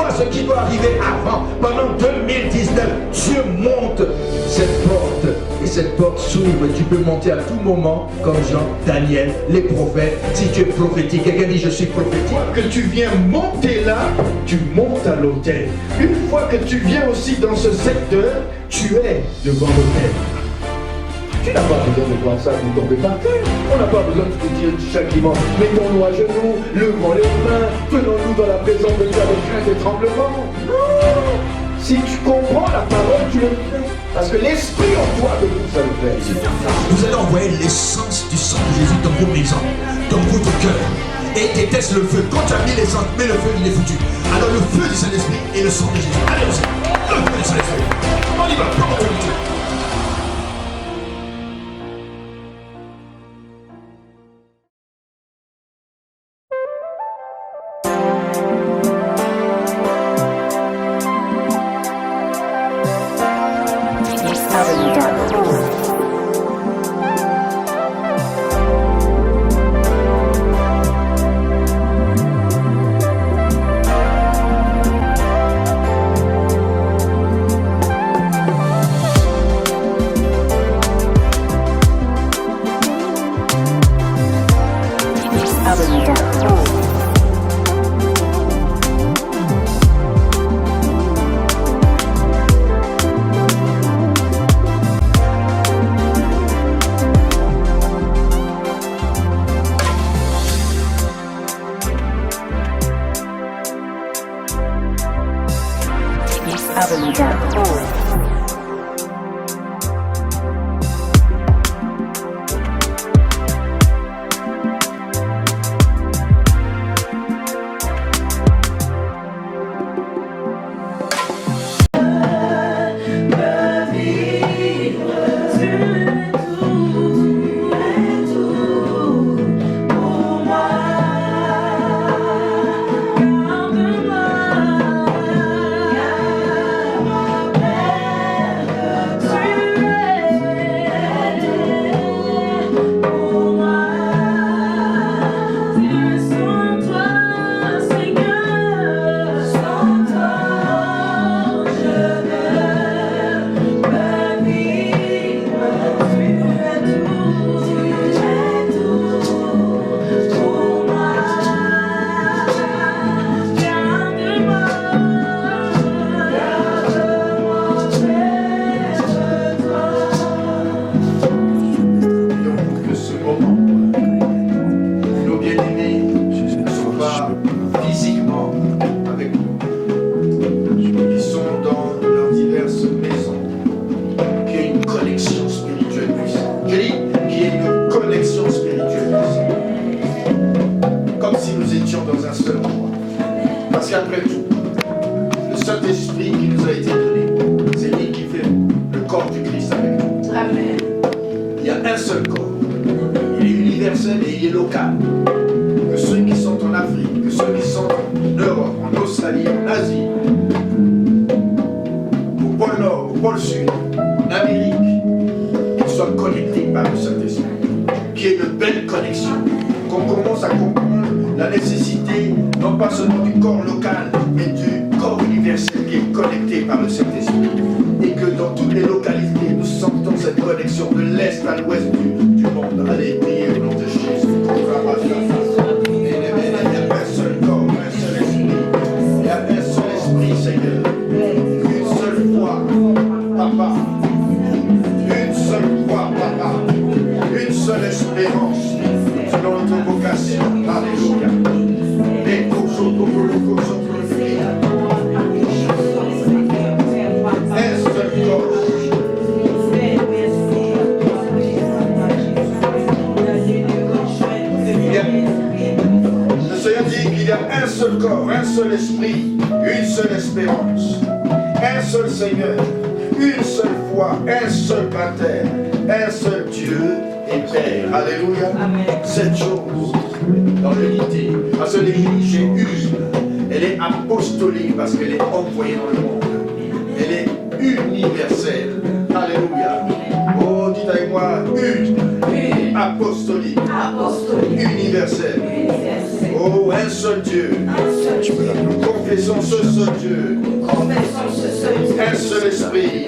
vois ce qui doit arriver avant. Pendant 2019, Dieu monte cette porte. Et cette porte s'ouvre. Tu peux monter à tout moment, comme Jean, Daniel, les prophètes. Si tu es prophétique, quelqu'un dit je suis prophétique. Une fois que tu viens monter là, tu montes à l'autel. Une fois que tu viens aussi dans ce secteur, tu es devant l'autel. Tu n'as pas besoin de voir ça pour tomber par terre. On n'a pas besoin de te dire chacun, mettons-nous à genoux, levons les mains, tenons-nous dans la présence de Dieu avec crainte et tremblement. Non. Si tu comprends la parole, tu le fais. Parce que l'esprit en toi de vous, ça le fait. Vous allez envoyer l'essence du sang de Jésus dans vos maisons, dans votre cœur. Et déteste le feu. Quand tu as mis l'essence, mais le feu, il est foutu. Alors le feu du Saint-Esprit et le sang de Jésus. Allez, le feu du Saint-Esprit. On y va, prends l'autorité. Cette chose dans l'unité. Parce que l'église, j'ai eu, elle est apostolique parce qu'elle est envoyée dans le monde. Elle est universelle. Alléluia. Oh, dites avec moi, une, apostolique, universelle. Oh, un seul Dieu. Nous confessons ce seul Dieu. Un seul esprit.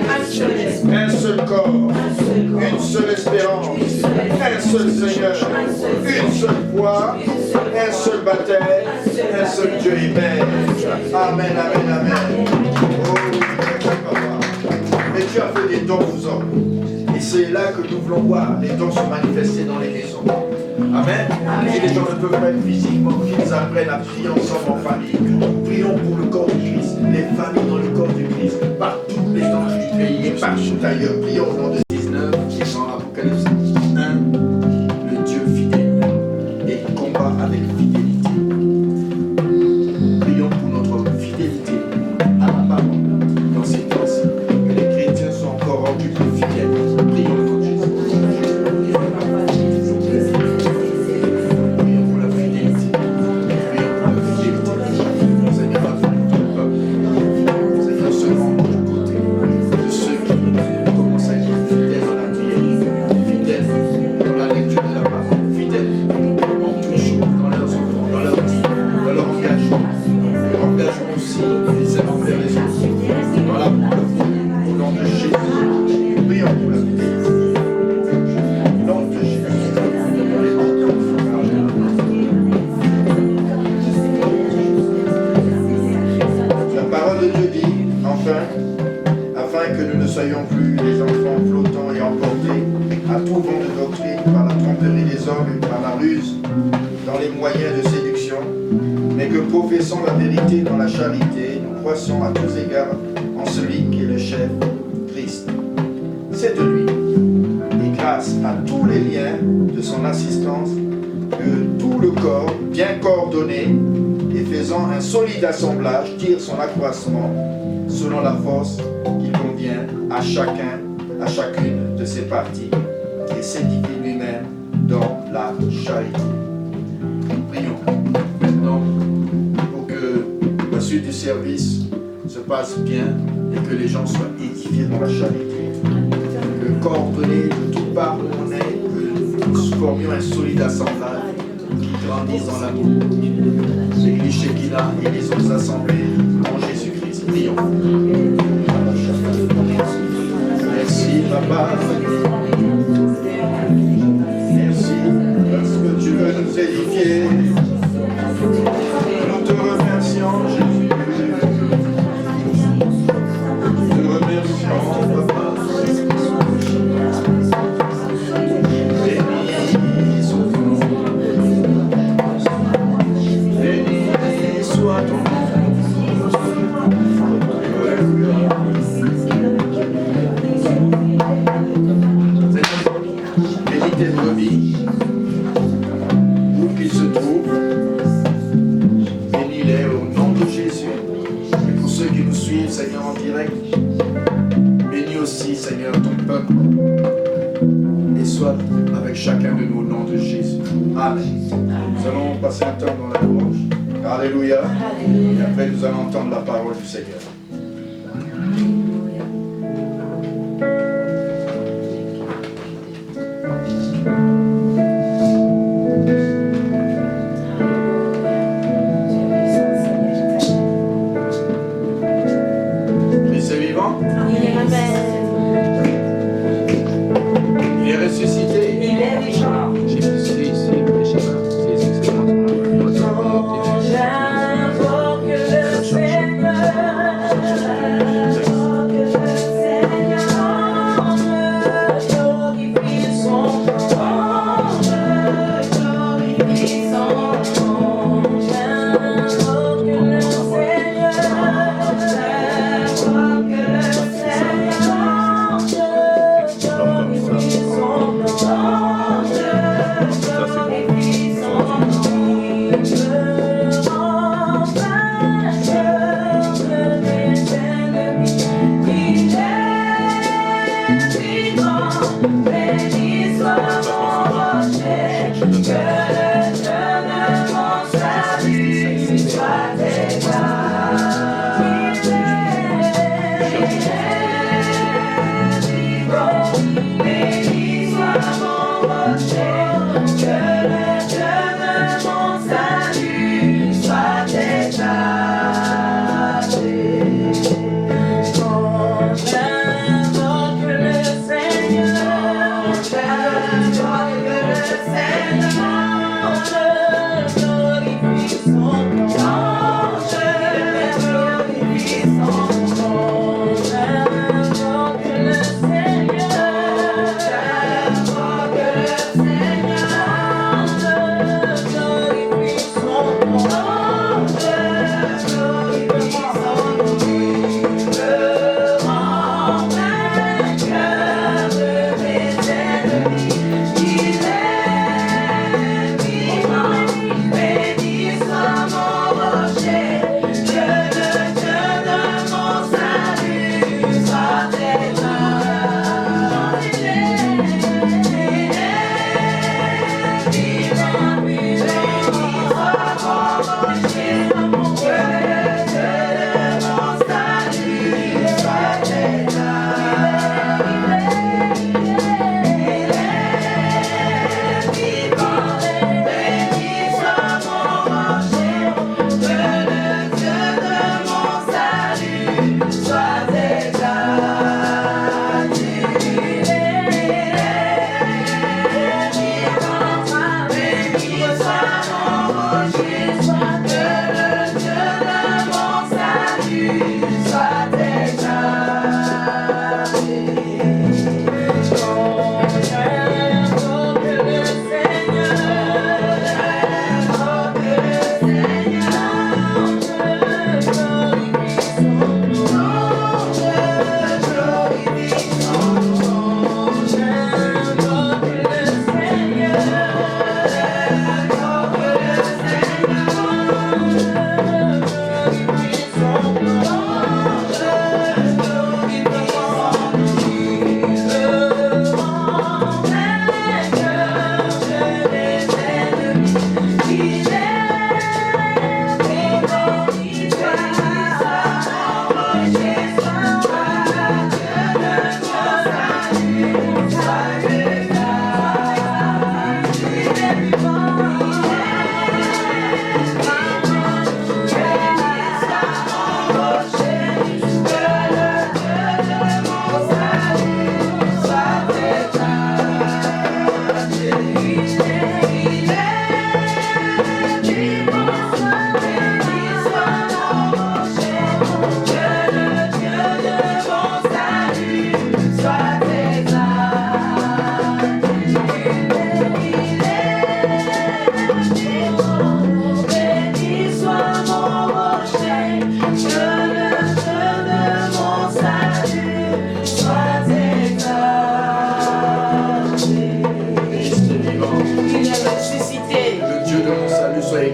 Un seul corps. Une seule espérance. Un seul Seigneur. Une seule foi. Un seul baptême. Un seul Dieu et Père. Amen, amen, amen. Oh, papa. Mais tu as fait des dons aux hommes. Et c'est là que nous voulons voir les dons se manifester dans les maisons. Amen. Si les gens ne peuvent pas être physiquement, qu'ils apprennent à prier ensemble en famille. Prions pour le corps du Christ, les familles dans le corps du Christ, par toutes les gens du pays et partout ailleurs. Prions au nom de 19 qui est dans l'Apocalypse 1, le Dieu fidèle et combat avec fidélité. Prions pour notre fidélité à la parole dans ces temps-ci. Que les chrétiens soient encore rendus plus fidèles. Prions au nom de Jésus. Soyons plus les enfants flottants et emportés à tout vent de doctrine par la tromperie des hommes et par la ruse dans les moyens de séduction, mais que professant la vérité dans la charité, nous croissons à tous égards en celui qui est le chef, Christ. C'est de lui, et grâce à tous les liens de son assistance, que tout le corps, bien coordonné et faisant un solide assemblage, tire son accroissement selon la force qui convient à chacun, à chacune de ses parties et s'édifie lui-même dans la charité. Prions maintenant pour que la suite du service se passe bien et que les gens soient édifiés dans la charité. Que coordonnés de toutes parts où on est, que nous formions un solide assemblage qui grandisse dans l'amour. L'église Shekinah et les autres assemblées en Jésus-Christ. Prions. Merci papa. Merci parce que tu veux nous édifier. Nous te remercions Jésus. Nous te remercions papa. Béni soit ton nom. Béni soit ton nom. Bénis tes brebis, où qu'ils se trouvent, bénis-les au nom de Jésus. Et pour ceux qui nous suivent, Seigneur, en direct, bénis aussi, Seigneur, ton peuple, et sois avec chacun de nous au nom de Jésus. Amen. Nous allons passer un temps dans la louange. Alléluia. Et après, nous allons entendre la parole du Seigneur. Que le Dieu de mon salut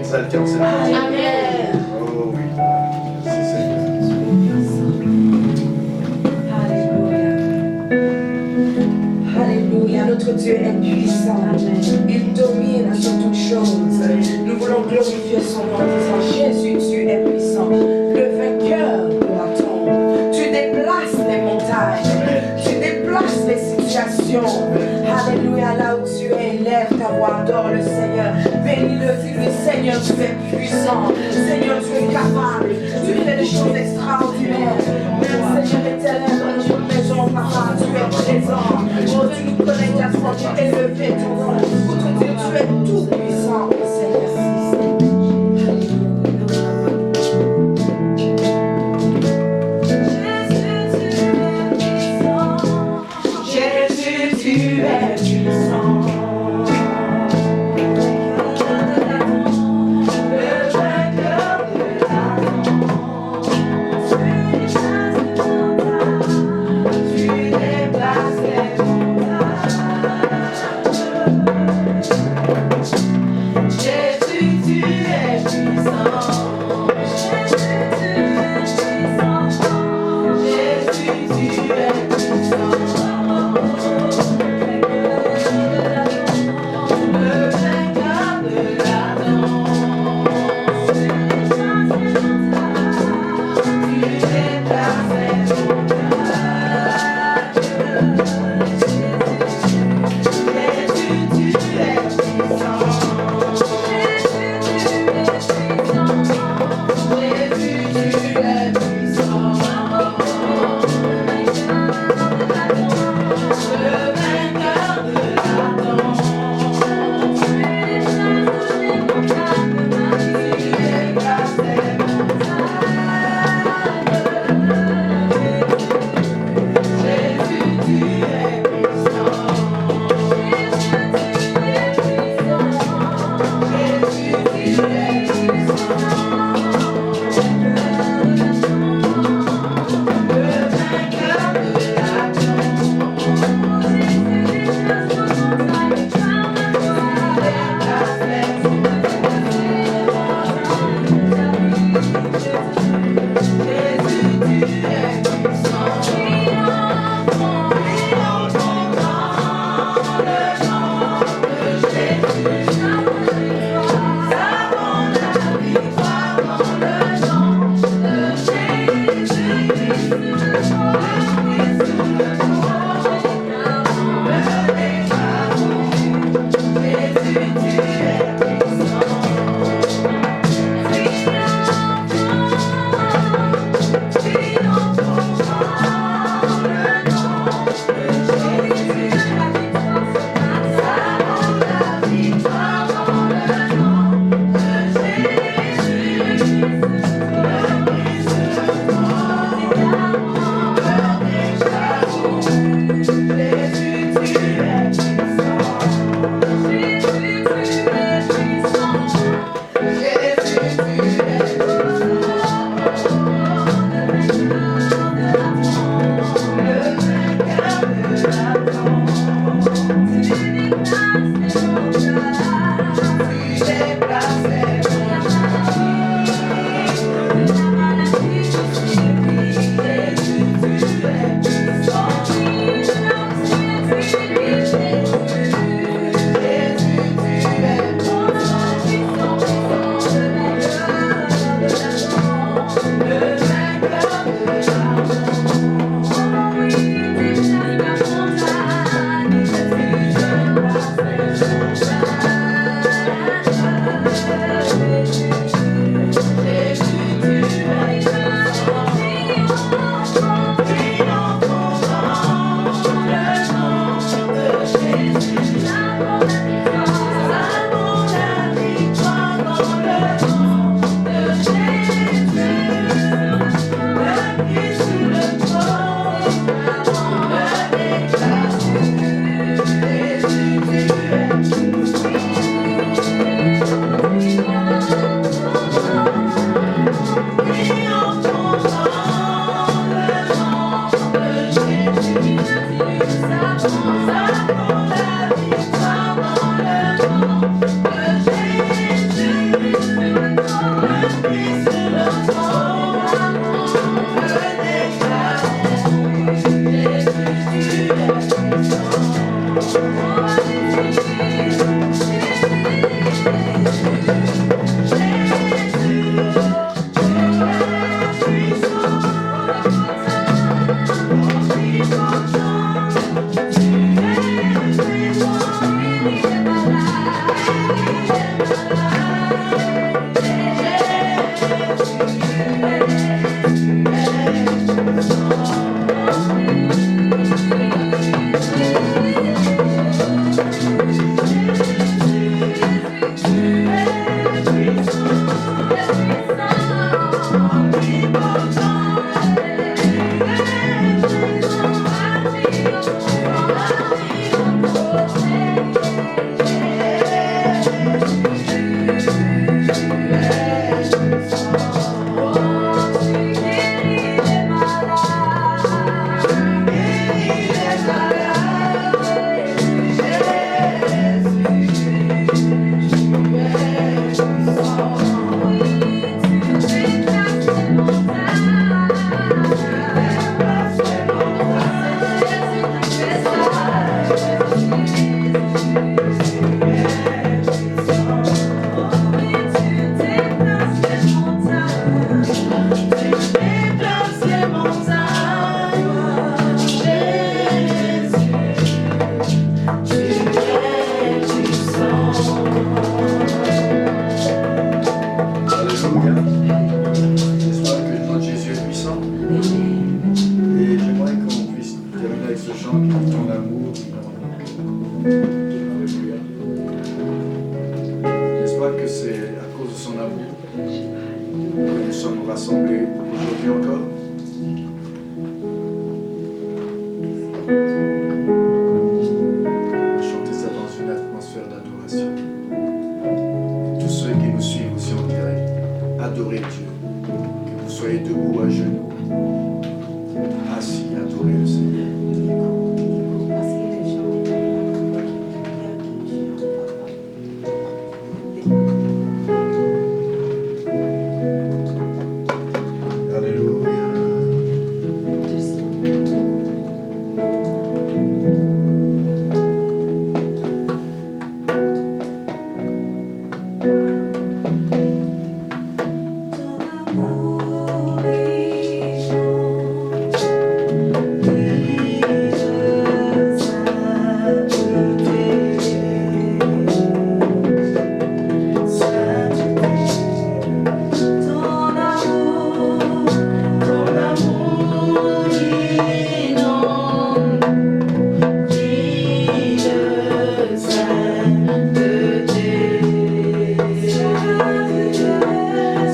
exalté en cette maison. Amen. Oh oui. Merci Seigneur. Alléluia. Alléluia. Notre Dieu est puissant. Il domine sur toutes choses. Nous voulons glorifier son nom en disant Jésus, tu es puissant. Le vainqueur de la tombe. Tu déplaces les montagnes. Tu déplaces les situations. Alléluia. Là où tu es, lève ta voix, adore le Seigneur. Bénis-le, dis-le, Seigneur, tu es puissant. Seigneur, tu es capable. Tu fais des choses extraordinaires. Même Seigneur éternel, dans notre maison, papa, tu es présent. Oh, tu nous connectes à toi, tu es élevé ton nom. Pour te dire, tu es tout puissant, Seigneur. Jésus, tu es puissant. Jésus, tu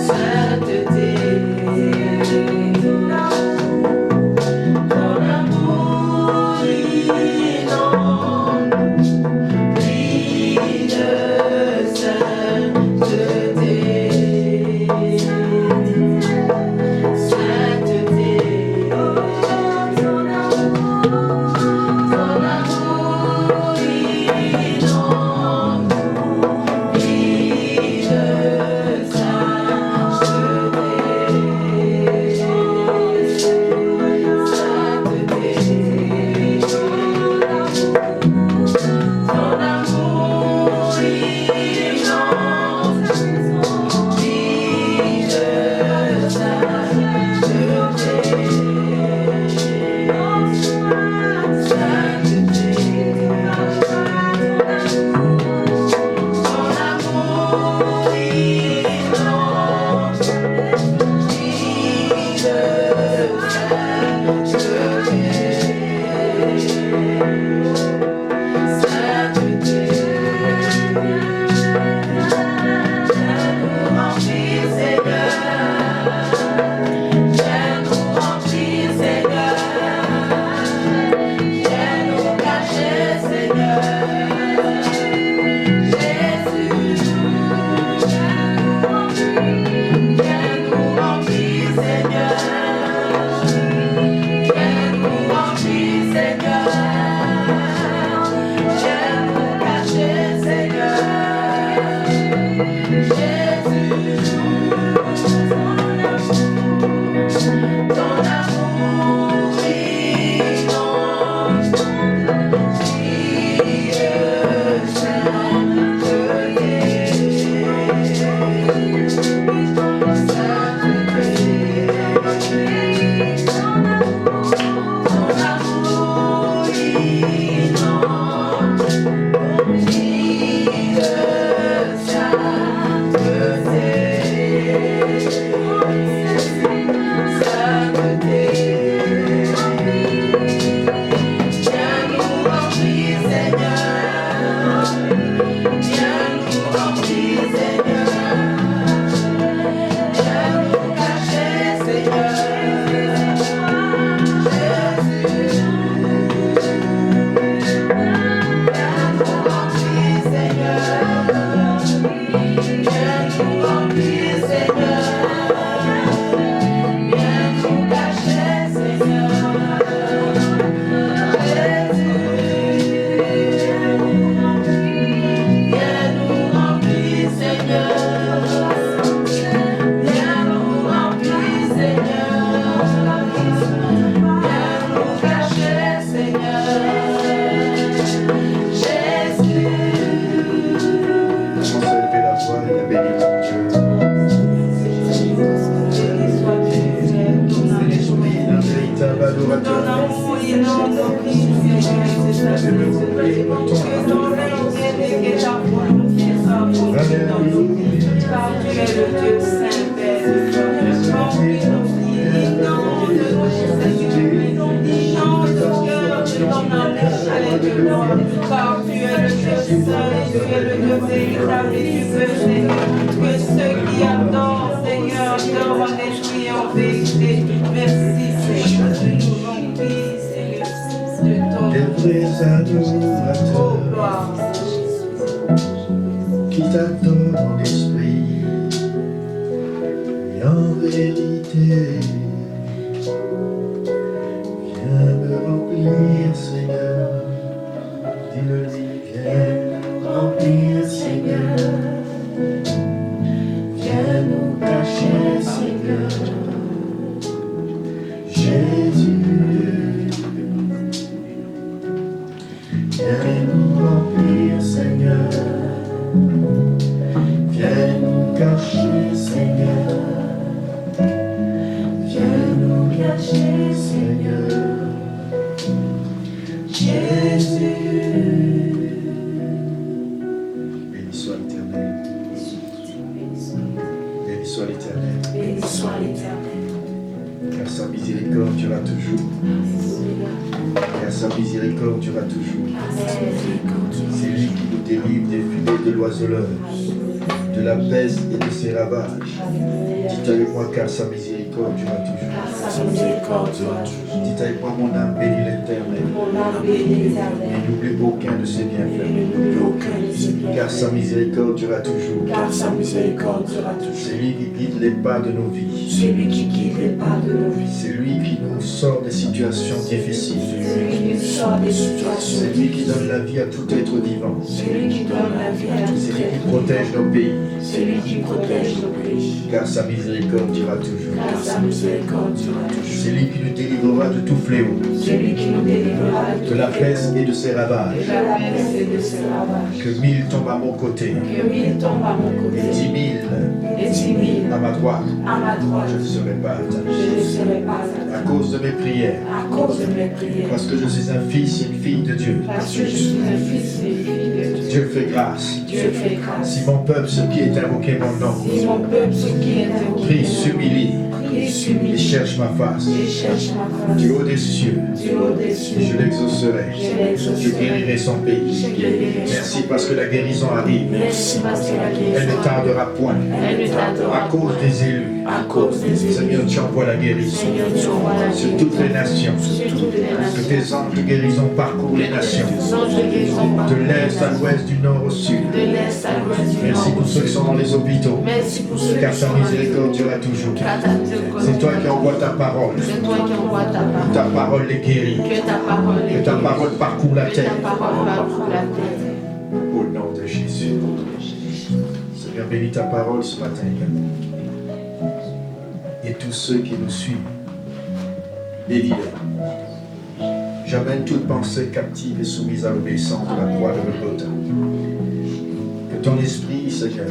Sainteté. Seigneur, dans l'esprit en vérité. Merci Seigneur, de Des vrais adorateurs gloire. qui t'adorent en esprit et en vérité. Viens me remplir, Seigneur. Dis-le-lui, viens me remplir, Seigneur. Viens nous cacher, Seigneur. Jésus. Viens nous remplir, Seigneur. Viens nous cacher, Seigneur. Viens nous cacher, Seigneur. Jésus. Béni soit l'Éternel. Béni soit l'Éternel. Béni soit l'Éternel. Car sa miséricorde durera toujours. Car sa miséricorde durera toujours. C'est lui qui nous délivre des filets de l'oiseleur, de la peste et de ses ravages. Dites avec moi, car sa miséricorde durera toujours. Sa miséricorde durera toujours. Dites avec moi, mon âme bénit l'Éternel. Mon âme bénit l'Éternel. Et n'oublie aucun de ses Et bienfaits. n'oublie aucun de ses bienfaits. Car sa miséricorde durera toujours. Car sa miséricorde durera toujours. C'est lui qui guide les pas de nos vies. C'est lui qui guide les pas de nos vies. C'est lui qui nous sort des situations difficiles. C'est lui qui nous sort des situations. C'est lui qui donne la vie à tout être vivant. C'est lui qui donne la vie à C'est tout lui qui être. protège nos pays. C'est lui qui protège nos pays. Car sa miséricorde durera toujours. Car sa miséricorde durera toujours. C'est lui qui nous délivrera de tout fléau, C'est lui qui nous délivrera de la peste et de ses ravages. de la peste et de ses ravages. Que 1000 tombent à mon côté Que 1000 tombent à mon côté et 10 000 et 10 000 à ma droite. à ma droite. Je ne serai pas atteint. Je ne serai pas À atteint cause de mes prières, à cause de mes prières. parce que je suis un fils et une fille de Dieu. Parce que je suis un fils et une fille de Dieu. Dieu fait grâce. Dieu fait grâce. Si mon peuple, ce qui est invoqué mon nom, Si mon peuple, ce qui est invoqué, prie, s'humilie prie, et s'humilie cherche ma face, et cherche ma face du haut des cieux, du haut des cieux, je l'exaucerai. je l'exaucerai. Je guérirai son Je pays. guérirai son Merci parce que la guérison arrive. Merci parce que la Elle ne guérison tardera point. elle ne tardera À cause des élus. à cause des élus. Seigneur, tu envoies la guérison Seigneur, tu envoies la sur guérison toutes les nations. sur toutes les Que nations. tes anges de guérison parcourent les nations. Tes anges de guérison De partout. l'est à l'ouest, du nord au sud. De l'est à l'ouest du Merci nord pour au ceux qui sud. sont dans les hôpitaux. Merci pour ceux Car qui ta sont dans les miséricorde durera toujours. Car ta miséricorde C'est toi qui durera. envoies ta parole. C'est toi qui envoies ta parole. Ta parole les guérit. Que ta parole Que est ta guérie. parole parcourt la Que terre. ta parole parcourt la terre. Au nom de Jésus. Seigneur, bénis ta parole ce matin également. Et tous ceux qui nous suivent, bénis-les. J'amène toute pensée captive et soumise à l'obéissance de la croix de Golgotha. Que ton esprit, Seigneur,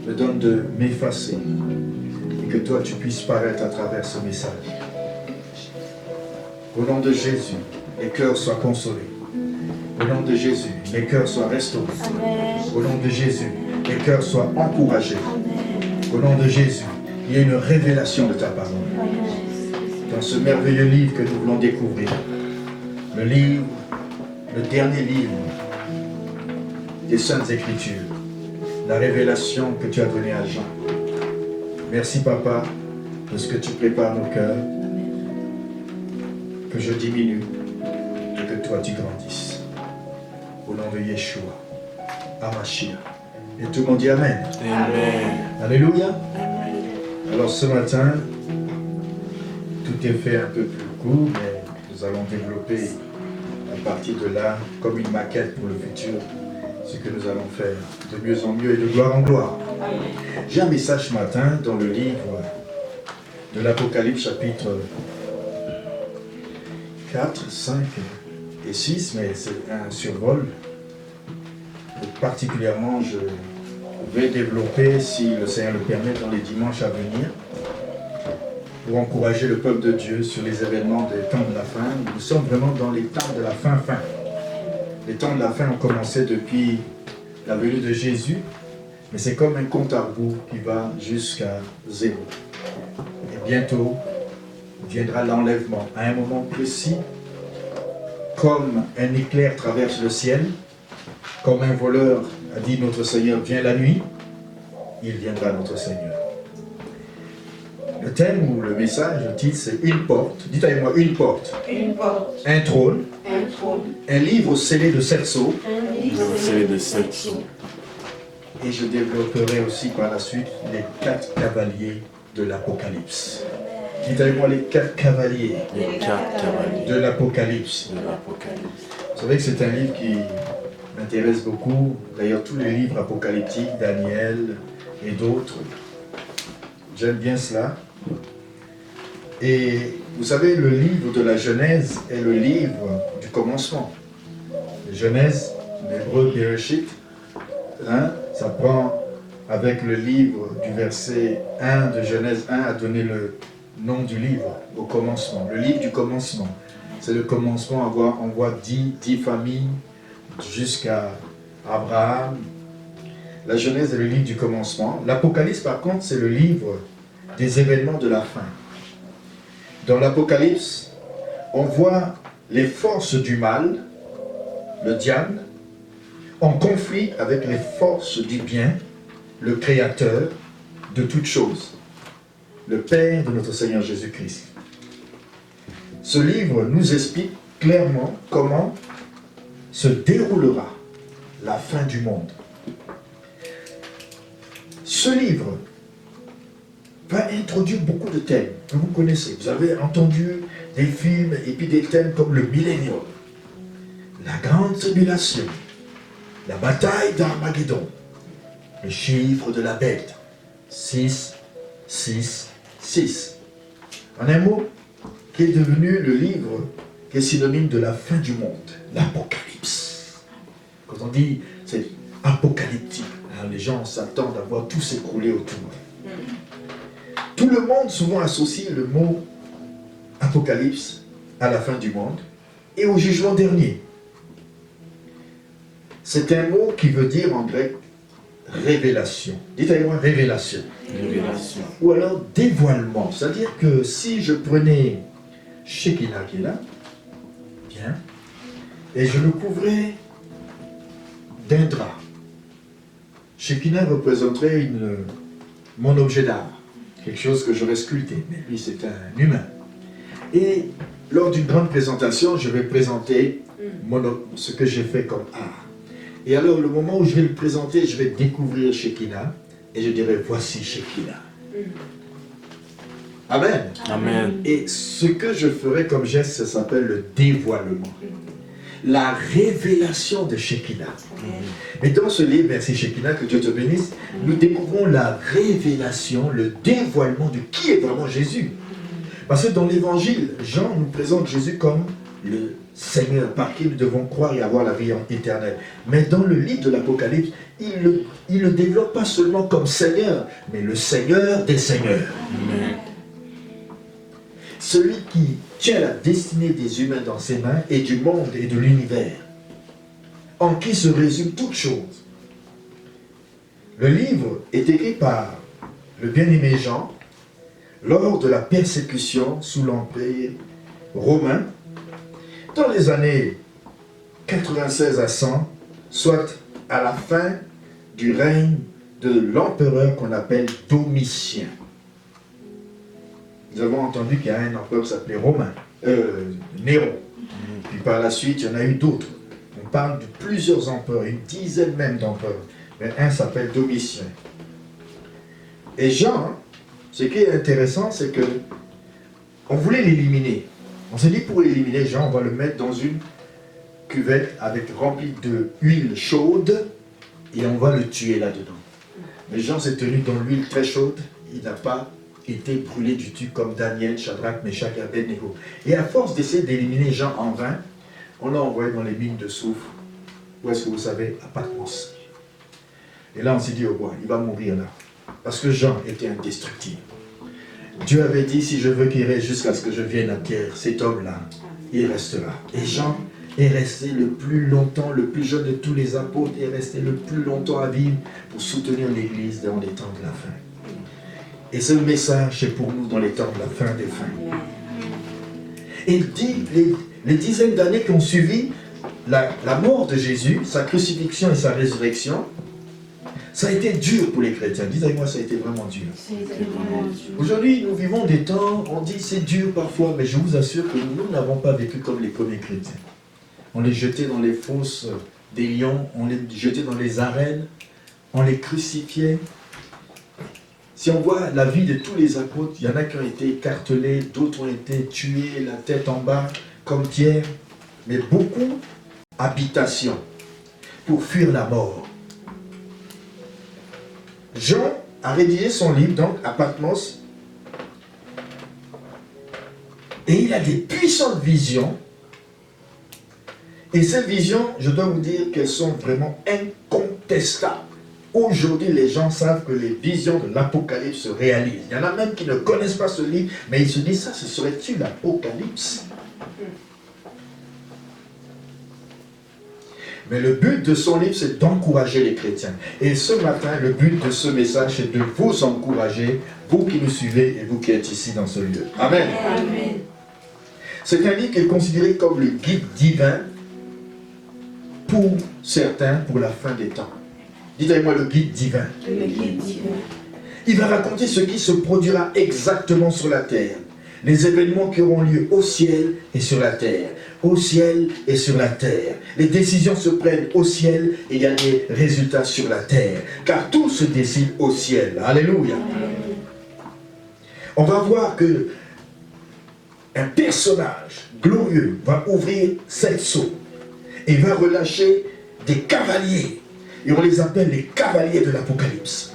me donne de m'effacer et que toi tu puisses paraître à travers ce message. Au nom de Jésus, les cœurs soient consolés. Au nom de Jésus, les cœurs soient restaurés. Au nom de Jésus, les cœurs soient encouragés. Au nom de Jésus, il y a une révélation de ta parole. Dans ce merveilleux livre que nous voulons découvrir, le livre, le dernier livre des Saintes Écritures, la révélation que tu as donnée à Jean. Merci Papa de ce que tu prépares nos cœurs, que je diminue et que toi tu grandisses. Au nom de Yeshua, Amashia. Et tout le monde dit Amen. Amen. Alléluia. Alors ce matin, tout est fait un peu plus court, mais nous allons développer à partir de là, comme une maquette pour le futur, ce que nous allons faire de mieux en mieux et de gloire en gloire. J'ai un message ce matin dans le livre de l'Apocalypse chapitre 4, 5 et 6, mais c'est un survol. Et particulièrement, je vais développer, si le Seigneur le permet, dans les dimanches à venir, pour encourager le peuple de Dieu sur les événements des temps de la fin. Nous sommes vraiment dans les temps de la fin. Les temps de la fin ont commencé depuis la venue de Jésus, mais c'est comme un compte à rebours qui va jusqu'à 0. Et bientôt viendra l'enlèvement à un moment précis, comme un éclair traverse le ciel, comme un voleur a dit notre Seigneur, viens la nuit, il viendra notre Seigneur. Le thème ou le message, le titre, c'est une porte. Dites avec moi, une porte. Une porte. Un trône. Un trône. Un livre scellé de 7 sceaux. Un livre C'est de 7 sons. Et je développerai aussi par la suite les 4 cavaliers de l'Apocalypse. Dites avec moi les 4 cavaliers Les 4 cavaliers de l'Apocalypse. de l'Apocalypse. Vous savez que c'est un livre qui m'intéresse beaucoup. D'ailleurs, tous les livres apocalyptiques, Daniel et d'autres, j'aime bien cela. Et vous savez, le livre de la Genèse est le livre du commencement. La Genèse, l'hébreu Bereshit, hein, ça prend avec le livre du verset 1 de Genèse 1 à donner le nom du livre au commencement. Le livre du commencement. C'est le commencement, on voit 10 familles jusqu'à Abraham. La Genèse est le livre du commencement. L'Apocalypse, par contre, c'est le livre des événements de la fin. Dans l'Apocalypse, on voit les forces du mal, le diable, en conflit avec les forces du bien, le Créateur de toutes choses, le Père de notre Seigneur Jésus-Christ. Ce livre nous explique clairement comment se déroulera la fin du monde. Ce livre va introduire beaucoup de thèmes que vous connaissez. Vous avez entendu des films et puis des thèmes comme le millénium, la grande tribulation, la bataille d'Armageddon, le chiffre de la bête, 6, 6, 6. En un mot, qui est devenu le livre qui est synonyme de la fin du monde, l'Apocalypse. Quand on dit c'est apocalyptique, hein, les gens s'attendent à voir tout s'écrouler autour. Tout le monde souvent associe le mot Apocalypse à la fin du monde et au jugement dernier. C'est un mot qui veut dire en grec révélation. Dites avec moi révélation. Révélation. Ou alors dévoilement. C'est-à-dire que si je prenais Shekinah qui est là, bien, et je le couvrais d'un drap. Shekinah représenterait mon objet d'art, quelque chose que j'aurais sculpté, mais lui c'est un humain. Et lors d'une grande présentation, je vais présenter ce que j'ai fait comme art. Et alors le moment où je vais le présenter, je vais découvrir Shekinah, et je dirai voici Shekinah. Amen. Amen. Et ce que je ferai comme geste, ça s'appelle le dévoilement. La révélation de Shekinah. Mais dans ce livre, merci Shekinah, que Dieu te bénisse, nous découvrons la révélation, le dévoilement de qui est vraiment Jésus. Parce que dans l'évangile, Jean nous présente Jésus comme le Seigneur, par qui nous devons croire et avoir la vie éternelle. Mais dans le livre de l'Apocalypse, il le développe pas seulement comme Seigneur, mais le Seigneur des Seigneurs. Amen. Celui qui tient la destinée des humains dans ses mains et du monde et de l'univers, en qui se résument toutes choses. Le livre est écrit par le bien-aimé Jean lors de la persécution sous l'empire romain dans les années 96 à 100, soit à la fin du règne de l'empereur qu'on appelle Domitien. Nous avons entendu qu'il y a un empereur qui s'appelait Néron. Puis par la suite, il y en a eu d'autres. On parle de plusieurs empereurs, une dizaine même d'empereurs. Mais un s'appelle Domitien. Et Jean, ce qui est intéressant, c'est que on voulait l'éliminer. On s'est dit pour l'éliminer, Jean, on va le mettre dans une cuvette remplie d'huile chaude et on va le tuer là-dedans. Mais Jean s'est tenu dans l'huile très chaude, il n'a pas été brûlé du tout comme Daniel, Shadrach, Meshach et Abednego. Et à force d'essayer d'éliminer Jean en vain, on l'a envoyé dans les mines de soufre. Où est-ce que vous savez? À Patmos. Et là on s'est dit, oh boy, il va mourir là. Parce que Jean était indestructible. Dieu avait dit, si je veux qu'il reste jusqu'à ce que je vienne à terre, cet homme-là, il restera. Et Jean est resté le plus longtemps, le plus jeune de tous les apôtres, est resté le plus longtemps à vivre pour soutenir l'Église dans les temps de la fin. Et ce message, c'est pour nous dans les temps de la fin des fins. Et il dit, les dizaines d'années qui ont suivi la mort de Jésus, sa crucifixion et sa résurrection, Ça a été dur pour les chrétiens. Dites avec moi, ça a été vraiment dur. C'était vraiment dur. Aujourd'hui, nous vivons des temps, on dit c'est dur parfois, mais je vous assure que nous n'avons pas vécu comme les premiers chrétiens. On les jetait dans les fosses des lions, on les jetait dans les arènes, on les crucifiait. Si on voit la vie de tous les apôtres, il y en a qui ont été écartelés, d'autres ont été tués, la tête en bas, comme Pierre, mais beaucoup habitation pour fuir la mort. Jean a rédigé son livre, donc, à Patmos, et il a des puissantes visions. Et ces visions, je dois vous dire qu'elles sont vraiment incontestables. Aujourd'hui, les gens savent que les visions de l'Apocalypse se réalisent. Il y en a même qui ne connaissent pas ce livre, mais ils se disent, ça, ce serait-tu l'Apocalypse? Mais le but de son livre, c'est d'encourager les chrétiens. Et ce matin, le but de ce message, c'est de vous encourager, vous qui nous suivez et vous qui êtes ici dans ce lieu. Amen. Amen. C'est un livre qui est considéré comme le guide divin pour certains, pour la fin des temps. Dites avec moi le guide divin. Le guide divin. Il va raconter ce qui se produira exactement sur la terre. Les événements qui auront lieu au ciel et sur la terre. Au ciel et sur la terre. Les décisions se prennent au ciel et il y a des résultats sur la terre. Car tout se décide au ciel. Alléluia. On va voir que un personnage glorieux va ouvrir 7 sceaux et va relâcher des cavaliers. Et on les appelle les cavaliers de l'Apocalypse.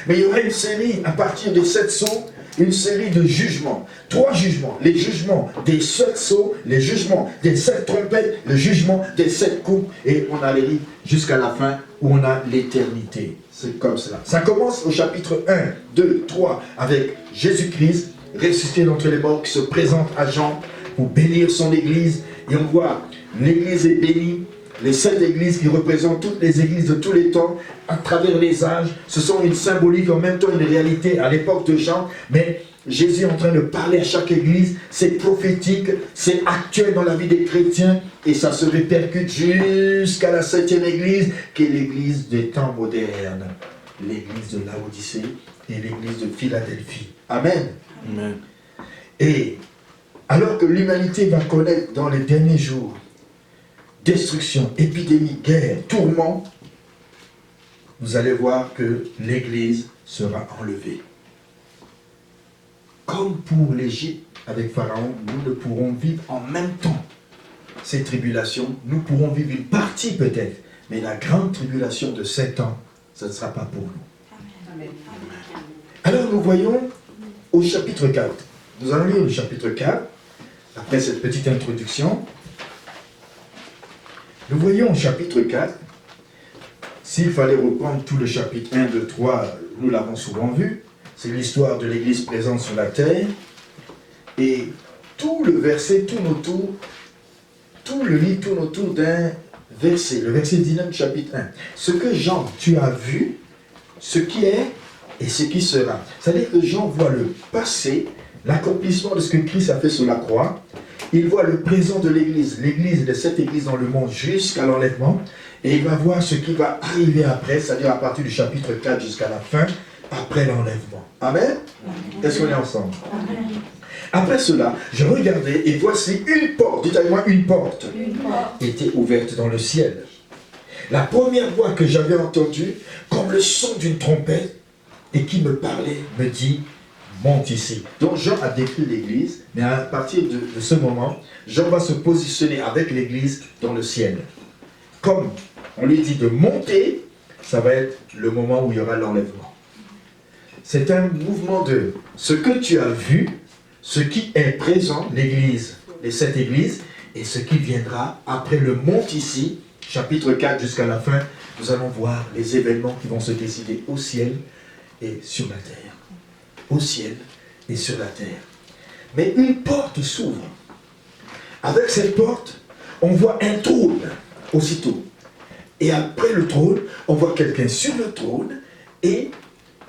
Mais il y aura une série à partir des 7 sceaux, une série de jugements. 3 jugements. Les jugements des 7 sceaux, les jugements des 7 trompettes, le jugement des 7 coupes. Et on arrive jusqu'à la fin où on a l'éternité. C'est comme cela. Ça commence au chapitre 1, 2, 3 avec Jésus-Christ, ressuscité d'entre les morts, qui se présente à Jean pour bénir son église. Et on voit l'église est bénie. Les 7 églises qui représentent toutes les églises de tous les temps, à travers les âges, ce sont une symbolique, en même temps une réalité à l'époque de Jean, mais Jésus est en train de parler à chaque église, c'est prophétique, c'est actuel dans la vie des chrétiens, et ça se répercute jusqu'à la 7e église, qui est l'église des temps modernes, l'église de Laodicée et l'église de Philadelphie. Amen. Amen. Et alors que l'humanité va connaître dans les derniers jours destruction, épidémie, guerre, tourment, vous allez voir que l'Église sera enlevée. Comme pour l'Égypte avec Pharaon, nous ne pourrons vivre en même temps ces tribulations. Nous pourrons vivre une partie peut-être, mais la grande tribulation de 7 ans, ce ne sera pas pour nous. Amen. Alors nous voyons au chapitre 4. Nous allons lire le chapitre 4, après cette petite introduction. Nous voyons au chapitre 4, s'il fallait reprendre tout le chapitre 1, 2, 3, nous l'avons souvent vu, c'est l'histoire de l'Église présente sur la terre, et tout le verset tourne autour, tout le livre tourne autour d'un verset, le verset 19 du chapitre 1. Ce que Jean, tu as vu, ce qui est et ce qui sera. C'est-à-dire que Jean voit le passé, l'accomplissement de ce que Christ a fait sur la croix. Il voit le présent de l'Église, l'Église de cette Église dans le monde jusqu'à l'enlèvement, et il va voir ce qui va arriver après, c'est-à-dire à partir du chapitre 4 jusqu'à la fin, après l'enlèvement. Amen. Est-ce qu'on est ensemble? Amen. Après cela, je regardais et voici une porte, dites avec moi une porte, était ouverte dans le ciel. La première voix que j'avais entendue, comme le son d'une trompette, et qui me parlait, me dit, monte ici. Donc Jean a décrit l'Église, mais à partir de ce moment, Jean va se positionner avec l'Église dans le ciel. Comme on lui dit de monter, ça va être le moment où il y aura l'enlèvement. C'est un mouvement de ce que tu as vu, ce qui est présent, l'Église, les 7 églises, et ce qui viendra après le monte ici, chapitre 4 jusqu'à la fin, nous allons voir les événements qui vont se décider au ciel et sur la terre. Au ciel et sur la terre. Mais une porte s'ouvre. Avec cette porte, on voit un trône aussitôt. Et après le trône, on voit quelqu'un sur le trône et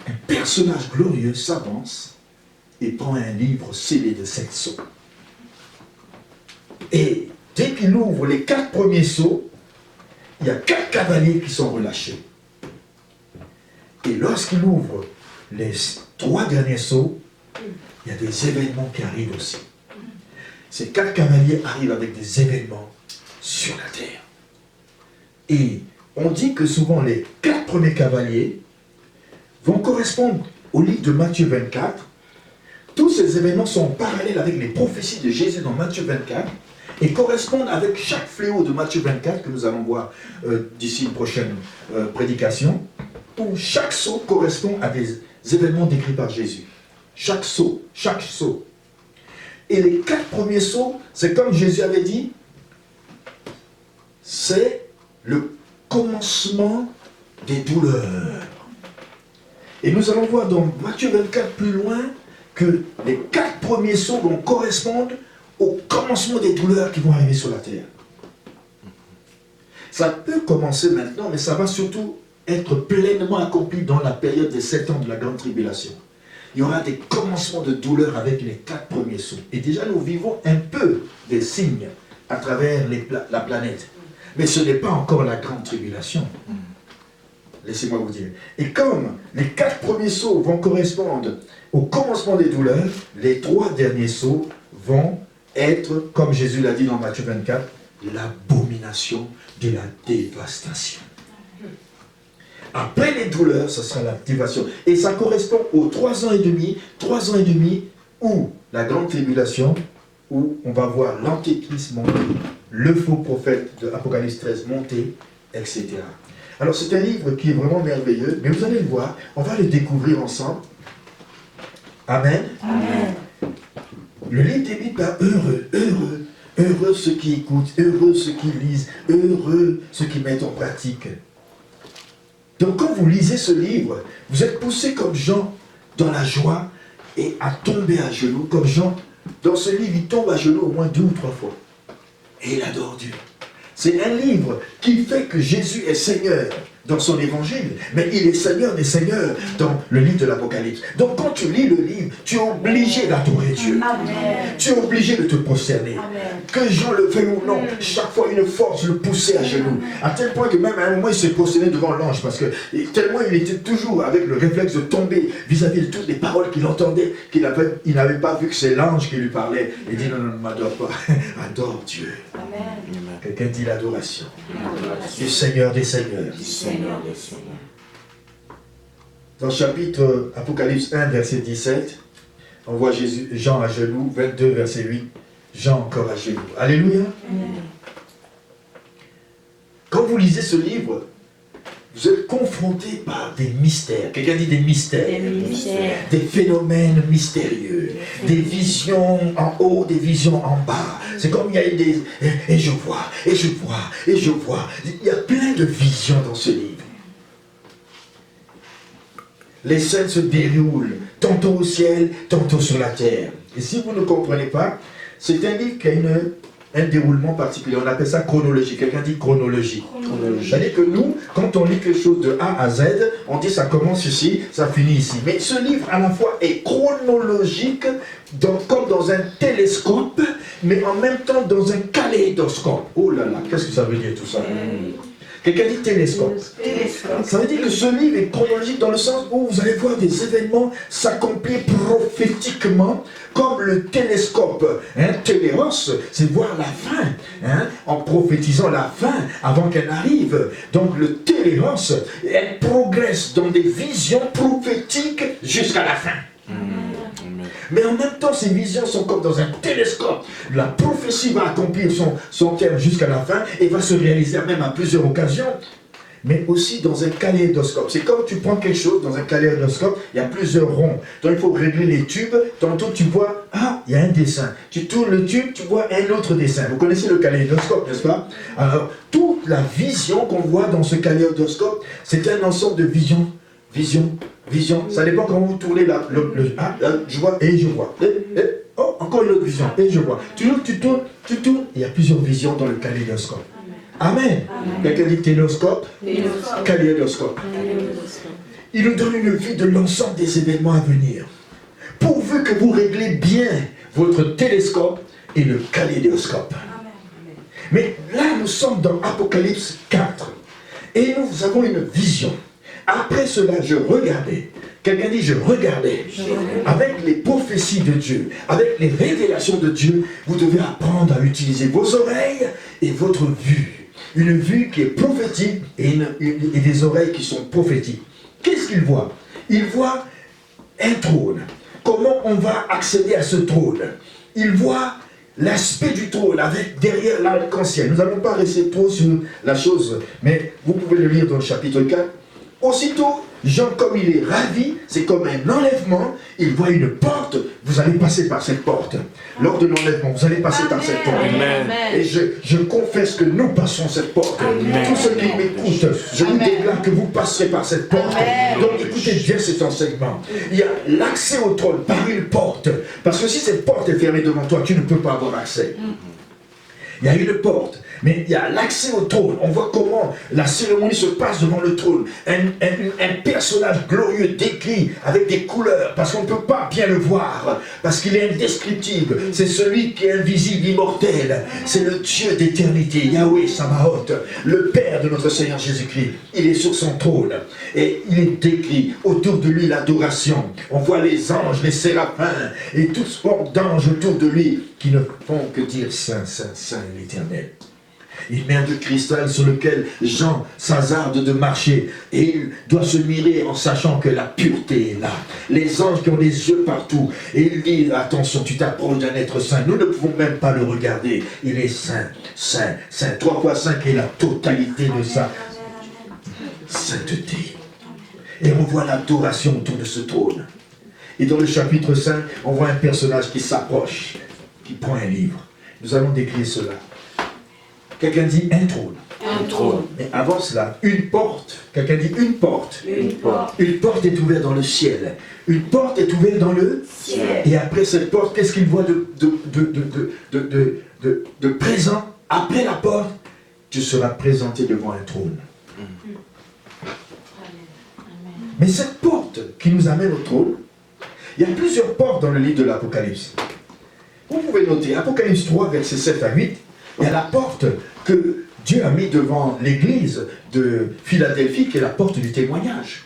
un personnage glorieux s'avance et prend un livre scellé de 7 sceaux. Et dès qu'il ouvre les 4 premiers sceaux, il y a 4 cavaliers qui sont relâchés. Et lorsqu'il ouvre les 3 derniers sceaux, il y a des événements qui arrivent aussi. Ces 4 cavaliers arrivent avec des événements sur la terre. Et on dit que souvent les 4 premiers cavaliers vont correspondre au livre de Matthieu 24. Tous ces événements sont parallèles avec les prophéties de Jésus dans Matthieu 24 et correspondent avec chaque fléau de Matthieu 24 que nous allons voir d'ici une prochaine prédication, où chaque sceau correspond à des événements décrits par Jésus. Chaque sceau. Et les 4 premiers sceaux, c'est comme Jésus avait dit, c'est le commencement des douleurs. Et nous allons voir dans Matthieu 24 plus loin que les 4 premiers sceaux vont correspondre au commencement des douleurs qui vont arriver sur la terre. Ça peut commencer maintenant, mais ça va surtout être pleinement accompli dans la période des 7 ans de la grande tribulation. Il y aura des commencements de douleur avec les 4 premiers sceaux. Et déjà, nous vivons un peu des signes à travers la planète. Mais ce n'est pas encore la grande tribulation. Laissez-moi vous dire. Et comme les 4 premiers sceaux vont correspondre au commencement des douleurs, les 3 derniers sceaux vont être, comme Jésus l'a dit dans Matthieu 24, l'abomination de la dévastation. Après les douleurs, ce sera la dévastation. Et ça correspond aux 3 ans et demi, où la grande tribulation, où on va voir l'antéchrist monter, le faux prophète de Apocalypse 13 monter, etc. Alors c'est un livre qui est vraiment merveilleux, mais vous allez le voir, on va le découvrir ensemble. Amen. Amen. Le livre débute par heureux ceux qui écoutent, heureux ceux qui lisent, heureux ceux qui mettent en pratique. Donc quand vous lisez ce livre, vous êtes poussé comme Jean dans la joie et à tomber à genoux, comme Jean, dans ce livre, il tombe à genoux au moins 2 ou 3 fois. Et il adore Dieu. C'est un livre qui fait que Jésus est Seigneur dans son évangile, mais il est Seigneur des Seigneurs dans le livre de l'Apocalypse. Donc quand tu lis le livre, tu es obligé d'adorer Dieu. Amen. Tu es obligé de te prosterner. Amen. Que Jean le veuille ou non, chaque fois une force le poussait à genoux. À tel point que même à un moment il s'est prosterné devant l'ange, parce que tellement il était toujours avec le réflexe de tomber vis-à-vis de toutes les paroles qu'il entendait, qu'il n'avait pas vu que c'est l'ange qui lui parlait. Il dit non, ne m'adore pas, adore Dieu. Amen. Quelqu'un dit l'adoration du Seigneur des Seigneurs. Seigneur des Seigneurs. Dans le chapitre Apocalypse 1, verset 17, on voit Jean à genoux, 22, verset 8, Jean encore à genoux. Alléluia. Quand vous lisez ce livre, vous êtes confronté par des mystères. Quelqu'un dit des mystères. Des phénomènes mystérieux. Des visions en haut, des visions en bas. C'est comme il y a des... Et je vois, et je vois, et je vois. Il y a plein de visions dans ce livre. Les scènes se déroulent tantôt au ciel, tantôt sur la terre. Et si vous ne comprenez pas, c'est un livre qui a un déroulement particulier. On appelle ça chronologique. Quelqu'un dit chronologie. C'est-à-dire que nous, quand on lit quelque chose de A à Z, on dit ça commence ici, ça finit ici. Mais ce livre, à la fois, est chronologique, comme dans un télescope, mais en même temps dans un kaléidoscope. Oh là là, qu'est-ce que ça veut dire tout ça? Quelqu'un dit télescope. Ça veut dire que ce livre est chronologique dans le sens où vous allez voir des événements s'accomplir prophétiquement comme le télescope. Téléros, c'est voir la fin, en prophétisant la fin avant qu'elle arrive. Donc le téléros, elle progresse dans des visions prophétiques jusqu'à la fin. Mais en même temps, ces visions sont comme dans un télescope. La prophétie va accomplir son terme jusqu'à la fin et va se réaliser même à plusieurs occasions. Mais aussi dans un kaléidoscope. C'est comme tu prends quelque chose dans un kaléidoscope, il y a plusieurs ronds. Donc il faut régler les tubes. Tantôt tu vois, ah, il y a un dessin. Tu tournes le tube, tu vois un autre dessin. Vous connaissez le kaléidoscope, n'est-ce pas? Alors, toute la vision qu'on voit dans ce kaléidoscope, c'est un ensemble de visions. Vision, ça dépend quand vous tournez je vois et je vois. Oh, encore une autre vision, et je vois. Tu tournes, il y a plusieurs visions dans le kaléidoscope. Amen. Quelqu'un dit télescope, kaléidoscope. Il nous donne une vue de l'ensemble des événements à venir. Pourvu que vous réglez bien votre télescope et le kaléidoscope. Mais là, nous sommes dans Apocalypse 4. Et nous avons une vision. Après cela, je regardais. Quelqu'un dit, je regardais. Avec les prophéties de Dieu, avec les révélations de Dieu, vous devez apprendre à utiliser vos oreilles et votre vue. Une vue qui est prophétique et des oreilles qui sont prophétiques. Qu'est-ce qu'il voit? Il voit un trône. Comment on va accéder à ce trône? Il voit l'aspect du trône avec derrière l'arc-en-ciel. Nous n'allons pas rester trop sur la chose, mais vous pouvez le lire dans le chapitre 4. Aussitôt, Jean, comme il est ravi, c'est comme un enlèvement, il voit une porte, vous allez passer par cette porte. Lors de l'enlèvement, vous allez passer par cette porte. Amen. Et je confesse que nous passons cette porte. Tous ceux qui m'écoutent, je vous déclare que vous passerez par cette porte. Donc écoutez bien cet enseignement. Il y a l'accès au trône par une porte. Parce que si cette porte est fermée devant toi, tu ne peux pas avoir accès. Il y a une porte, mais il y a l'accès au trône. On voit comment la cérémonie se passe devant le trône. Un personnage glorieux décrit avec des couleurs, parce qu'on ne peut pas bien le voir, parce qu'il est indescriptible. C'est celui qui est invisible, immortel. C'est le Dieu d'éternité, Yahweh Sabaoth, le Père de notre Seigneur Jésus-Christ. Il est sur son trône et il est décrit. Autour de lui, l'adoration. On voit les anges, les séraphins et toutes sortes d'anges autour de lui qui ne font que dire Saint, Saint, Saint l'Éternel. Une mer de cristal sur lequel Jean s'hasarde de marcher et il doit se mirer en sachant que la pureté est là. Les anges qui ont les yeux partout et il dit attention, tu t'approches d'un être saint. Nous ne pouvons même pas le regarder. Il est saint, saint, saint. 3 fois 5 est la totalité de sa sainteté. Et on voit l'adoration autour de ce trône. Et dans le chapitre 5, on voit un personnage qui s'approche, qui prend un livre. Nous allons décrire cela. Quelqu'un dit un trône. Un trône. Mais avant cela, une porte. Quelqu'un dit une porte. Une porte. Une porte est ouverte dans le ciel. Une porte est ouverte dans le ciel. Et après cette porte, qu'est-ce qu'il voit de présent? Après la porte, tu seras présenté devant un trône. Mais cette porte qui nous amène au trône, il y a plusieurs portes dans le livre de l'Apocalypse. Vous pouvez noter, Apocalypse 3, versets 7 à 8, il y a la porte que Dieu a mis devant l'église de Philadelphie, qui est la porte du témoignage.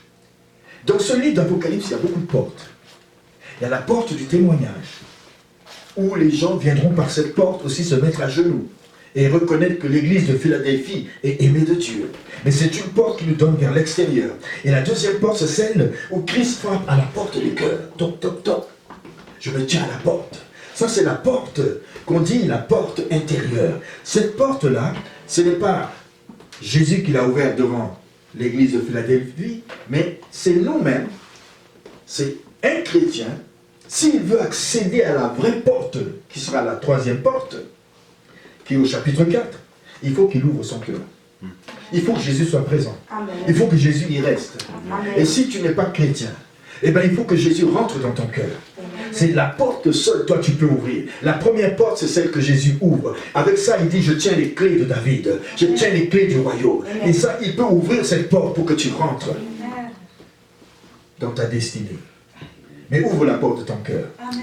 Dans ce livre d'Apocalypse, il y a beaucoup de portes. Il y a la porte du témoignage, où les gens viendront par cette porte aussi se mettre à genoux et reconnaître que l'église de Philadelphie est aimée de Dieu. Mais c'est une porte qui nous donne vers l'extérieur. Et la deuxième porte, c'est celle où Christ frappe à la porte du cœur. Toc, toc, toc. Je me tiens à la porte. Ça, c'est la porte qu'on dit la porte intérieure. Cette porte-là, ce n'est pas Jésus qui l'a ouverte devant l'église de Philadelphie, mais c'est nous-mêmes, c'est un chrétien, s'il veut accéder à la vraie porte, qui sera la troisième porte, qui est au chapitre 4, il faut qu'il ouvre son cœur. Il faut que Jésus soit présent. Amen. Il faut que Jésus y reste. Amen. Et si tu n'es pas chrétien, eh bien, il faut que Jésus rentre dans ton cœur. C'est la porte que seul toi tu peux ouvrir. La première porte, c'est celle que Jésus ouvre. Avec ça, il dit, je tiens les clés de David. Je tiens les clés du royaume. Et ça, il peut ouvrir cette porte pour que tu rentres dans ta destinée. Mais ouvre la porte de ton cœur. Amen.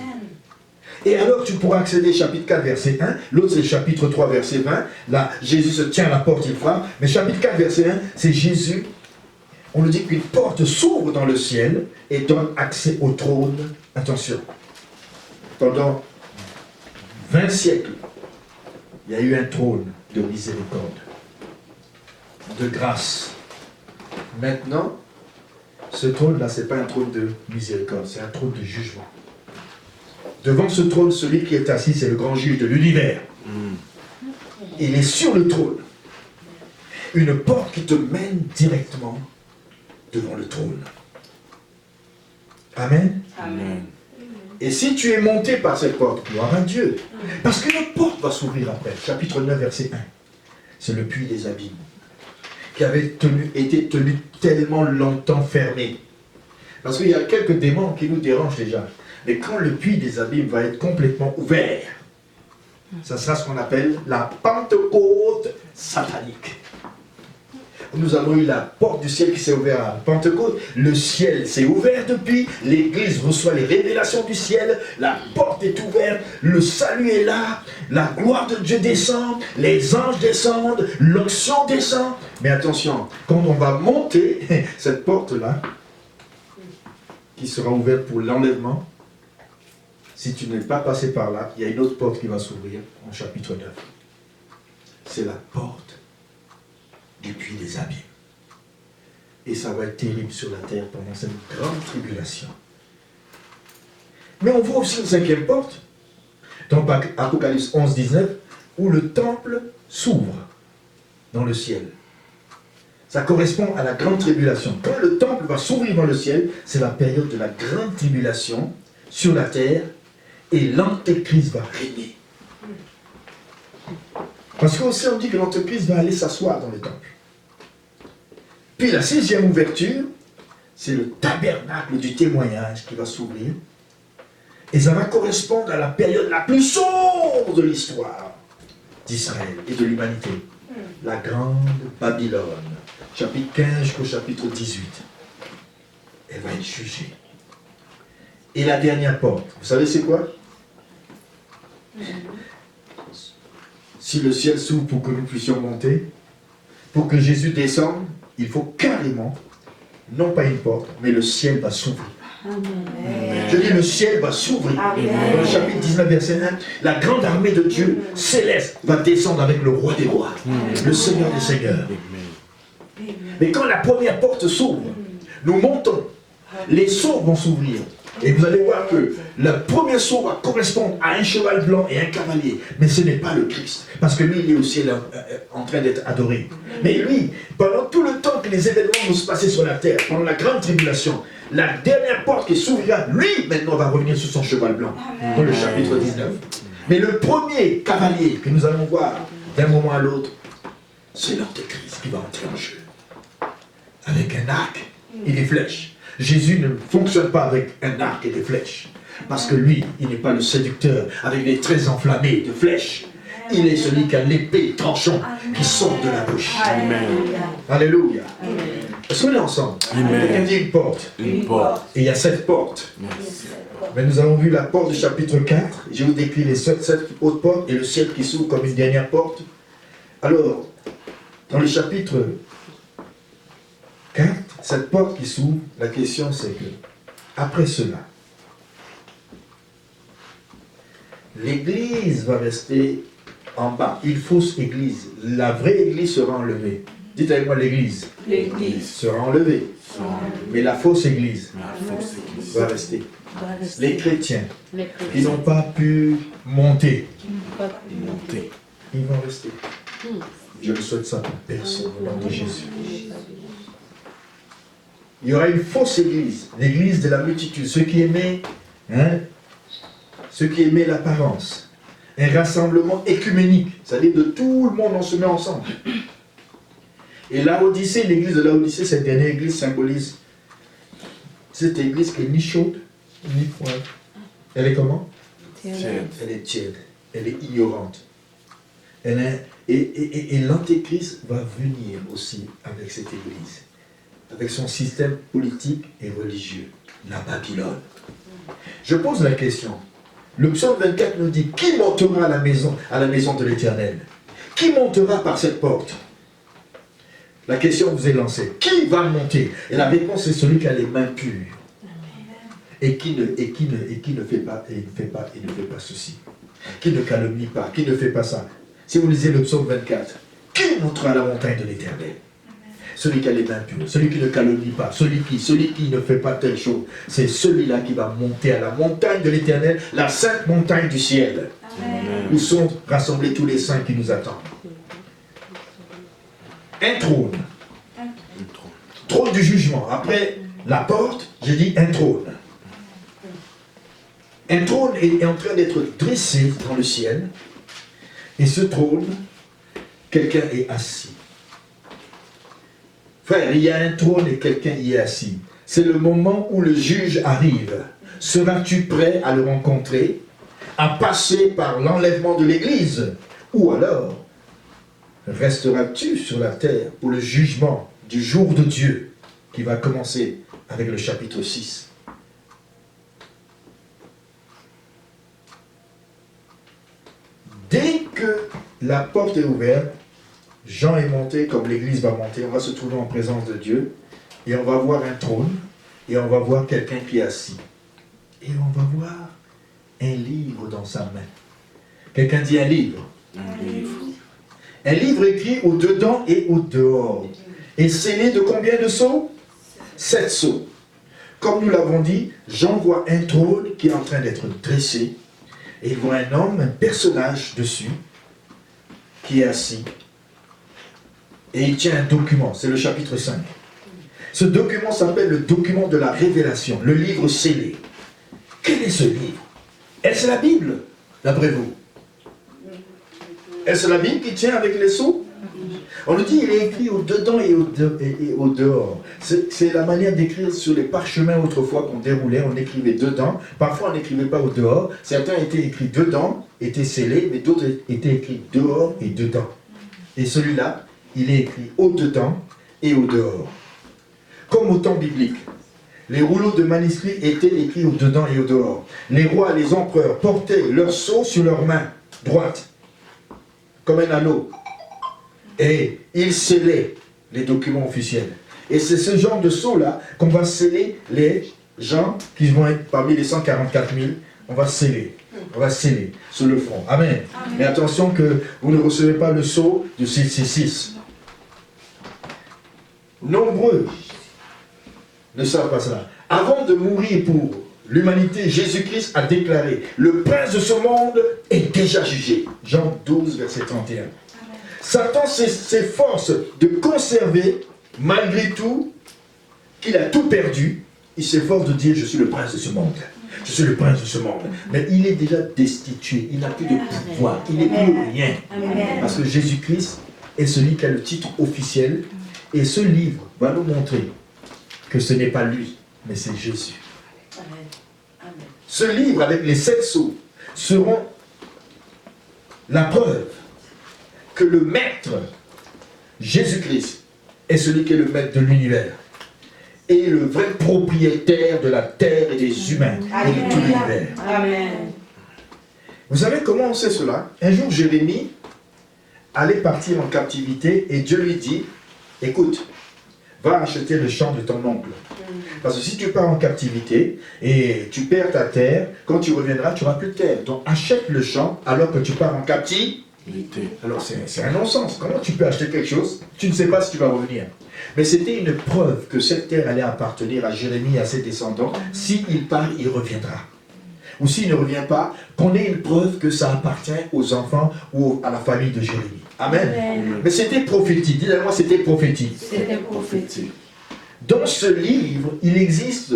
Et alors tu pourras accéder chapitre 4, verset 1. L'autre, c'est chapitre 3, verset 20. Là, Jésus se tient à la porte, il frappe. Mais chapitre 4, verset 1, c'est Jésus. On nous dit qu'une porte s'ouvre dans le ciel et donne accès au trône. Attention. Pendant 20 siècles, il y a eu un trône de miséricorde, de grâce. Maintenant, ce trône-là, ce n'est pas un trône de miséricorde, c'est un trône de jugement. Devant ce trône, celui qui est assis, c'est le grand juge de l'univers. Il est sur le trône. Une porte qui te mène directement devant le trône. Amen. Amen. Et si tu es monté par cette porte, gloire à Dieu. Parce qu'une porte va s'ouvrir après. Chapitre 9, verset 1. C'est le puits des abîmes, qui avait été tenu tellement longtemps fermé. Parce qu'il y a quelques démons qui nous dérangent déjà. Mais quand le puits des abîmes va être complètement ouvert, ça sera ce qu'on appelle la Pentecôte satanique. Nous avons eu la porte du ciel qui s'est ouverte à Pentecôte. Le ciel s'est ouvert depuis. L'Église reçoit les révélations du ciel. La porte est ouverte. Le salut est là. La gloire de Dieu descend. Les anges descendent. L'onction descend. Mais attention, quand on va monter cette porte-là, qui sera ouverte pour l'enlèvement, si tu n'es pas passé par là, il y a une autre porte qui va s'ouvrir en chapitre 9. C'est la porte du puits des abîmes. Et ça va être terrible sur la terre pendant cette grande tribulation. Mais on voit aussi une cinquième porte, dans Apocalypse 11, 19, où le temple s'ouvre dans le ciel. Ça correspond à la grande tribulation. Quand le temple va s'ouvrir dans le ciel, c'est la période de la grande tribulation sur la terre, et l'Antéchrist va régner. Parce qu'aussi on dit que l'Antéchrist va aller s'asseoir dans le temple. Puis la sixième ouverture, c'est le tabernacle du témoignage qui va s'ouvrir. Et ça va correspondre à la période la plus sombre de l'histoire d'Israël et de l'humanité. La grande Babylone, chapitre 15 jusqu'au chapitre 18. Elle va être jugée. Et la dernière porte, vous savez c'est quoi? Si le ciel s'ouvre pour que nous puissions monter, pour que Jésus descende, il faut carrément, non pas une porte, mais le ciel va s'ouvrir. Je dis le ciel va s'ouvrir. Dans le chapitre 19, verset 1, la grande armée de Dieu céleste va descendre avec le roi des rois, le Seigneur des seigneurs. Mais quand la première porte s'ouvre, nous montons, les sceaux vont s'ouvrir. Et vous allez voir que le premier sceau va correspondre à un cheval blanc et un cavalier. Mais ce n'est pas le Christ. Parce que lui, il est au ciel en train d'être adoré. Mais lui, pendant tout le temps que les événements vont se passer sur la terre, pendant la grande tribulation, la dernière porte qui s'ouvrira, lui, maintenant, va revenir sur son cheval blanc. Dans le chapitre 19. Mais le premier cavalier que nous allons voir d'un moment à l'autre, c'est l'Antéchrist qui va entrer en jeu. Avec un arc et des flèches. Jésus ne fonctionne pas avec un arc et des flèches. Parce que lui, il n'est pas le séducteur avec des traits enflammés de flèches. Il est celui qui a l'épée tranchante qui sort de la bouche. Amen. Alléluia. Est-ce qu'on est ensemble? Quelqu'un dit une porte. Une porte. Et il y a 7 portes. Merci. Mais nous avons vu la porte du chapitre 4. Je vous décris les 7 autres portes et le ciel qui s'ouvre comme une dernière porte. Alors, dans le chapitre 4, cette porte qui s'ouvre, la question c'est que, après cela, l'église va rester en bas. Une fausse église. La vraie église sera enlevée. Dites avec moi l'église. L'église Sera enlevée. Mais la fausse église La fausse église. va rester. Les chrétiens qui n'ont pas pu monter, Montez. ils vont rester. Je ne souhaite ça pour personne au nom de Jésus. Il y aura une fausse église, l'église de la multitude, ceux qui aimaient l'apparence. Un rassemblement écuménique, c'est-à-dire de tout le monde, on se met ensemble. Et l'Odyssée, l'église de l'Odyssée, cette dernière église symbolise cette église qui est ni chaude, ni froide. Elle est comment? Tiède. Elle est tiède, elle est ignorante. Et l'Antéchrist va venir aussi avec cette église, avec son système politique et religieux, la Babylone. Je pose la question. Le psaume 24 nous dit, qui montera à la maison de l'Éternel? Qui montera par cette porte? La question vous est lancée. Qui va monter? Et la réponse est celui qui a les mains pures. Et qui ne fait pas ceci. Qui ne calomnie pas, qui ne fait pas ça. Si vous lisez le psaume 24, qui montera à la montagne de l'Éternel? Celui qui a les mains pures, celui qui ne calomnie pas, celui qui ne fait pas telle chose, c'est celui-là qui va monter à la montagne de l'Éternel, la sainte montagne du ciel, où sont rassemblés tous les saints qui nous attendent. Un trône. Trône du jugement. Après la porte, j'ai dit un trône. Un trône est en train d'être dressé dans le ciel. Et ce trône, quelqu'un est assis. Frère, il y a un trône et quelqu'un y est assis. C'est le moment où le juge arrive. Seras-tu prêt à le rencontrer, à passer par l'enlèvement de l'Église? Ou alors, resteras-tu sur la terre pour le jugement du jour de Dieu qui va commencer avec le chapitre 6? Dès que la porte est ouverte, Jean est monté comme l'Église va monter. On va se trouver en présence de Dieu. Et on va voir un trône. Et on va voir quelqu'un qui est assis. Et on va voir un livre dans sa main. Quelqu'un dit un livre. Un livre. Un livre écrit au dedans et au dehors. Et scellé de combien de sceaux? 7 sceaux. Comme nous l'avons dit, Jean voit un trône qui est en train d'être dressé. Et il voit un homme, un personnage dessus, qui est assis. Et il tient un document, c'est le chapitre 5. Ce document s'appelle le document de la révélation, le livre scellé. Quel est ce livre? Est-ce la Bible, d'après vous? Est-ce la Bible qui tient avec les sceaux? On nous dit il est écrit au dedans et au dehors. C'est la manière d'écrire sur les parchemins autrefois qu'on déroulait. On écrivait dedans. Parfois on n'écrivait pas au dehors. Certains étaient écrits dedans, étaient scellés, mais d'autres étaient écrits dehors et dedans. Et celui-là, il est écrit au dedans et au dehors. Comme au temps biblique. Les rouleaux de manuscrits étaient écrits au dedans et au dehors. Les rois et les empereurs portaient leur sceau sur leur main droite, comme un anneau. Et ils scellaient les documents officiels. Et c'est ce genre de sceau-là qu'on va sceller les gens qui vont être parmi les 144 000. On va sceller. On va sceller sur le front. Amen. Amen. Mais attention que vous ne recevez pas le sceau de 666. Nombreux ne savent pas cela. Avant de mourir pour l'humanité, Jésus-Christ a déclaré: le prince de ce monde est déjà jugé. Jean 12, verset 31. Satan s'efforce de conserver, malgré tout, qu'il a tout perdu. Il s'efforce de dire: je suis le prince de ce monde. Je suis le prince de ce monde. Mais il est déjà destitué. Il n'a plus de pouvoir. Il n'est plus rien. Parce que Jésus-Christ est celui qui a le titre officiel. Et ce livre va nous montrer que ce n'est pas lui, mais c'est Jésus. Ce livre avec les 7 sceaux seront la preuve que le maître, Jésus-Christ, est celui qui est le maître de l'univers. Et le vrai propriétaire de la terre et des humains et de tout l'univers. Vous savez comment on sait cela? Un jour, Jérémie allait partir en captivité et Dieu lui dit: écoute, va acheter le champ de ton oncle. Parce que si tu pars en captivité et tu perds ta terre, quand tu reviendras, tu n'auras plus de terre. Donc achète le champ alors que tu pars en captivité. Alors c'est un non-sens. Comment tu peux acheter quelque chose? Tu ne sais pas si tu vas revenir. Mais c'était une preuve que cette terre allait appartenir à Jérémie et à ses descendants. S'il part, il reviendra. Ou s'il ne revient pas, qu'on ait une preuve que ça appartient aux enfants ou à la famille de Jérémie. Amen. Amen. Mais c'était prophétique. Dites-moi, c'était prophétique. C'était prophétique. Dans ce livre, il existe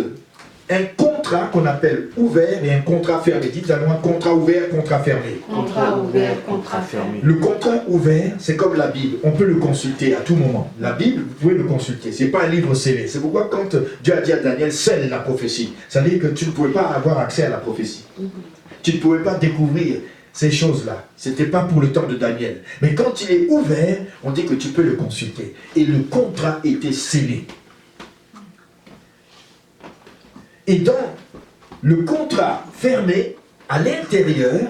un contrat qu'on appelle ouvert et un contrat fermé. Dites-moi, contrat ouvert, contrat fermé. Contrat ouvert, contrat fermé. Le contrat ouvert, c'est comme la Bible. On peut le consulter à tout moment. La Bible, vous pouvez le consulter. Ce n'est pas un livre scellé. C'est pourquoi quand Dieu a dit à Daniel, scelle la prophétie, ça veut dire que tu ne pouvais pas avoir accès à la prophétie. Tu ne pouvais pas découvrir ces choses-là. Ce n'était pas pour le temps de Daniel. Mais quand il est ouvert, on dit que tu peux le consulter. Et le contrat était scellé. Et dans le contrat fermé, à l'intérieur,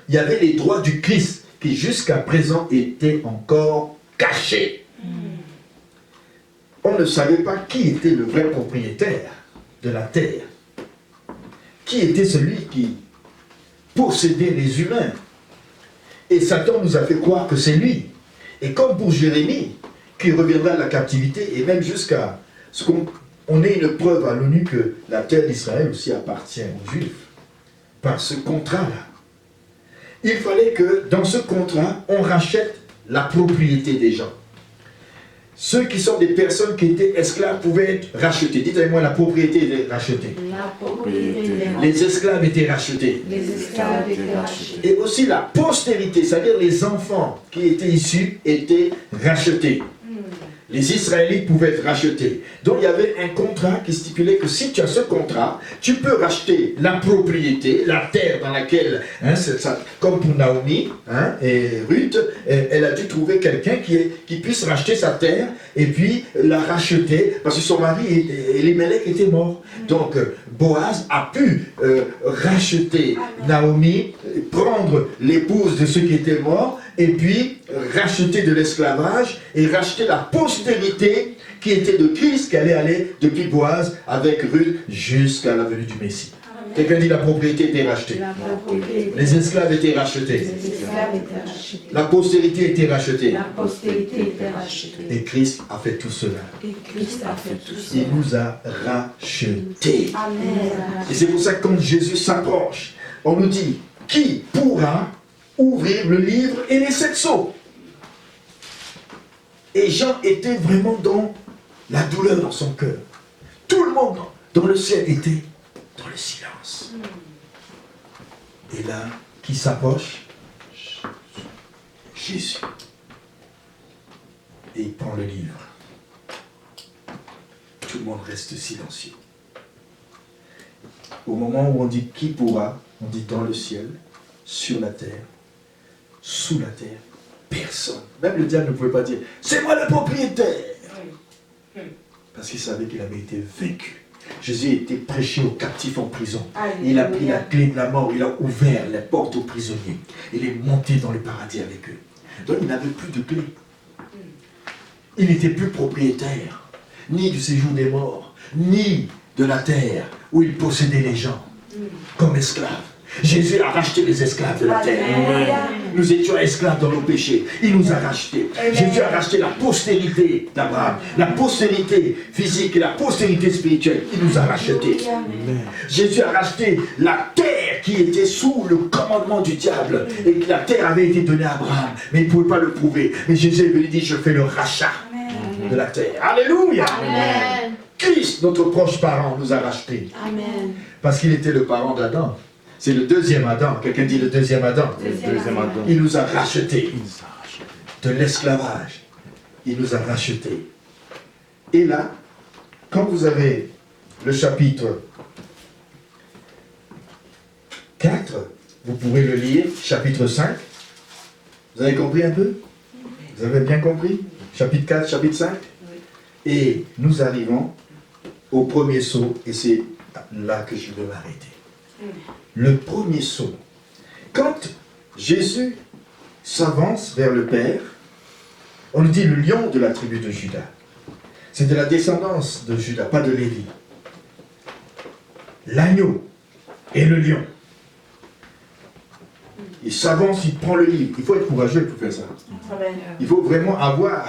il y avait les droits du Christ qui jusqu'à présent étaient encore cachés. On ne savait pas qui était le vrai propriétaire de la terre. Qui était celui qui possédait les humains. Et Satan nous a fait croire que c'est lui. Et comme pour Jérémie, qui reviendra à la captivité, et même jusqu'à ce qu'on ait une preuve à l'ONU que la terre d'Israël aussi appartient aux Juifs, par ce contrat-là. Il fallait que dans ce contrat, on rachète la propriété des gens. Ceux qui sont des personnes qui étaient esclaves pouvaient être rachetés. Dites-moi, la propriété était rachetée. La propriété. Les esclaves étaient rachetés. Les esclaves étaient rachetés. Et aussi la postérité, c'est-à-dire les enfants qui étaient issus, étaient rachetés. Les Israélites pouvaient être rachetés. Donc il y avait un contrat qui stipulait que si tu as ce contrat, tu peux racheter la propriété, la terre dans laquelle, comme pour Naomi et Ruth, elle a dû trouver quelqu'un qui puisse racheter sa terre et puis la racheter parce que son mari, Elimelech, était mort. Donc Boaz a pu racheter Naomi, prendre l'épouse de ceux qui étaient morts et puis racheter de l'esclavage et racheter la postérité qui était de Christ, qui allait aller depuis Boaz avec Ruth jusqu'à la venue du Messie. Quelqu'un dit la propriété était rachetée. Les esclaves étaient rachetés. La postérité était rachetée. Et Christ a fait tout cela. Il nous a rachetés. Et c'est pour ça que quand Jésus s'approche, on nous dit, qui pourra ouvrir le livre et les 7 sceaux? Et Jean était vraiment dans la douleur dans son cœur. Tout le monde dans le ciel était dans le silence. Et là, qui s'approche? Jésus. Et il prend le livre. Tout le monde reste silencieux. Au moment où on dit qui pourra, on dit dans le ciel, sur la terre, sous la terre, personne. Même le diable ne pouvait pas dire c'est moi le propriétaire. Parce qu'il savait qu'il avait été vaincu. Jésus a été prêché aux captifs en prison. Il a pris la clé de la mort, il a ouvert les portes aux prisonniers. Il est monté dans le paradis avec eux. Donc il n'avait plus de clé. Il n'était plus propriétaire, ni du séjour des morts, ni de la terre où il possédait les gens comme esclaves. Jésus a racheté les esclaves de la terre. Nous étions esclaves dans nos péchés. Il nous a rachetés. Jésus a racheté la postérité d'Abraham, la postérité physique et la postérité spirituelle. Il nous a rachetés. Jésus a racheté la terre qui était sous le commandement du diable. Et que la terre avait été donnée à Abraham. Mais il ne pouvait pas le prouver. Mais Jésus lui dit, je fais le rachat de la terre. Alléluia. Amen. Christ, notre proche parent, nous a rachetés. Amen. Parce qu'il était le parent d'Adam. C'est le deuxième Adam. Quelqu'un dit le deuxième Adam. Deuxième Adam. Il nous a rachetés de l'esclavage. Il nous a rachetés. Et là, quand vous avez le chapitre 4, vous pourrez le lire, chapitre 5. Vous avez compris un peu? Vous avez bien compris? Chapitre 4, chapitre 5. Et nous arrivons au premier sceau, et c'est là que je veux m'arrêter. Le premier sceau. Quand Jésus s'avance vers le Père, on nous dit le lion de la tribu de Juda. C'est de la descendance de Juda, pas de Lévi. L'agneau et le lion. Il s'avance, il prend le livre. Il faut être courageux pour faire ça. Il faut vraiment avoir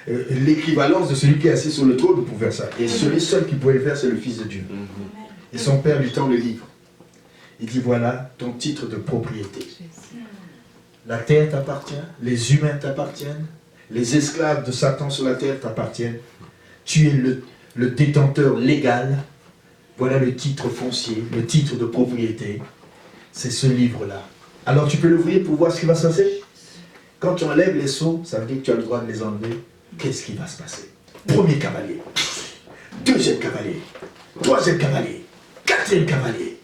l'équivalence de celui qui est assis sur le trône pour faire ça. Et celui seul qui pouvait le faire, c'est le Fils de Dieu. Et son Père lui tend le livre. Il dit, voilà ton titre de propriété. La terre t'appartient, les humains t'appartiennent, les esclaves de Satan sur la terre t'appartiennent. Tu es le détenteur légal. Voilà le titre foncier, le titre de propriété. C'est ce livre-là. Alors tu peux l'ouvrir pour voir ce qui va se passer. Quand tu enlèves les sceaux, ça veut dire que tu as le droit de les enlever. Qu'est-ce qui va se passer? Premier cavalier, deuxième cavalier, troisième cavalier, quatrième cavalier.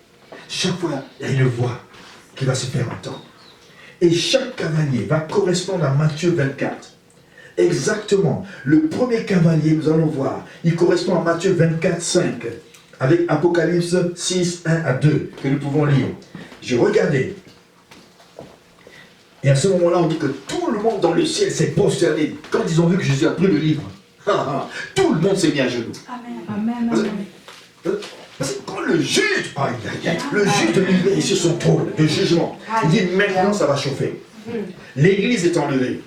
Chaque fois, il y a une voix qui va se faire entendre. Et chaque cavalier va correspondre à Matthieu 24. Exactement. Le premier cavalier, nous allons voir, il correspond à Matthieu 24, 5. Avec Apocalypse 6, 1 à 2, que nous pouvons lire. J'ai regardé. Et à ce moment-là, on dit que tout le monde dans le ciel s'est prosterné. Quand ils ont vu que Jésus a pris le livre, tout le monde s'est mis à genoux. Amen. Parce que quand le juge, le juge de l'univers est sur son trône de jugement, il dit maintenant ça va chauffer. L'église est enlevée.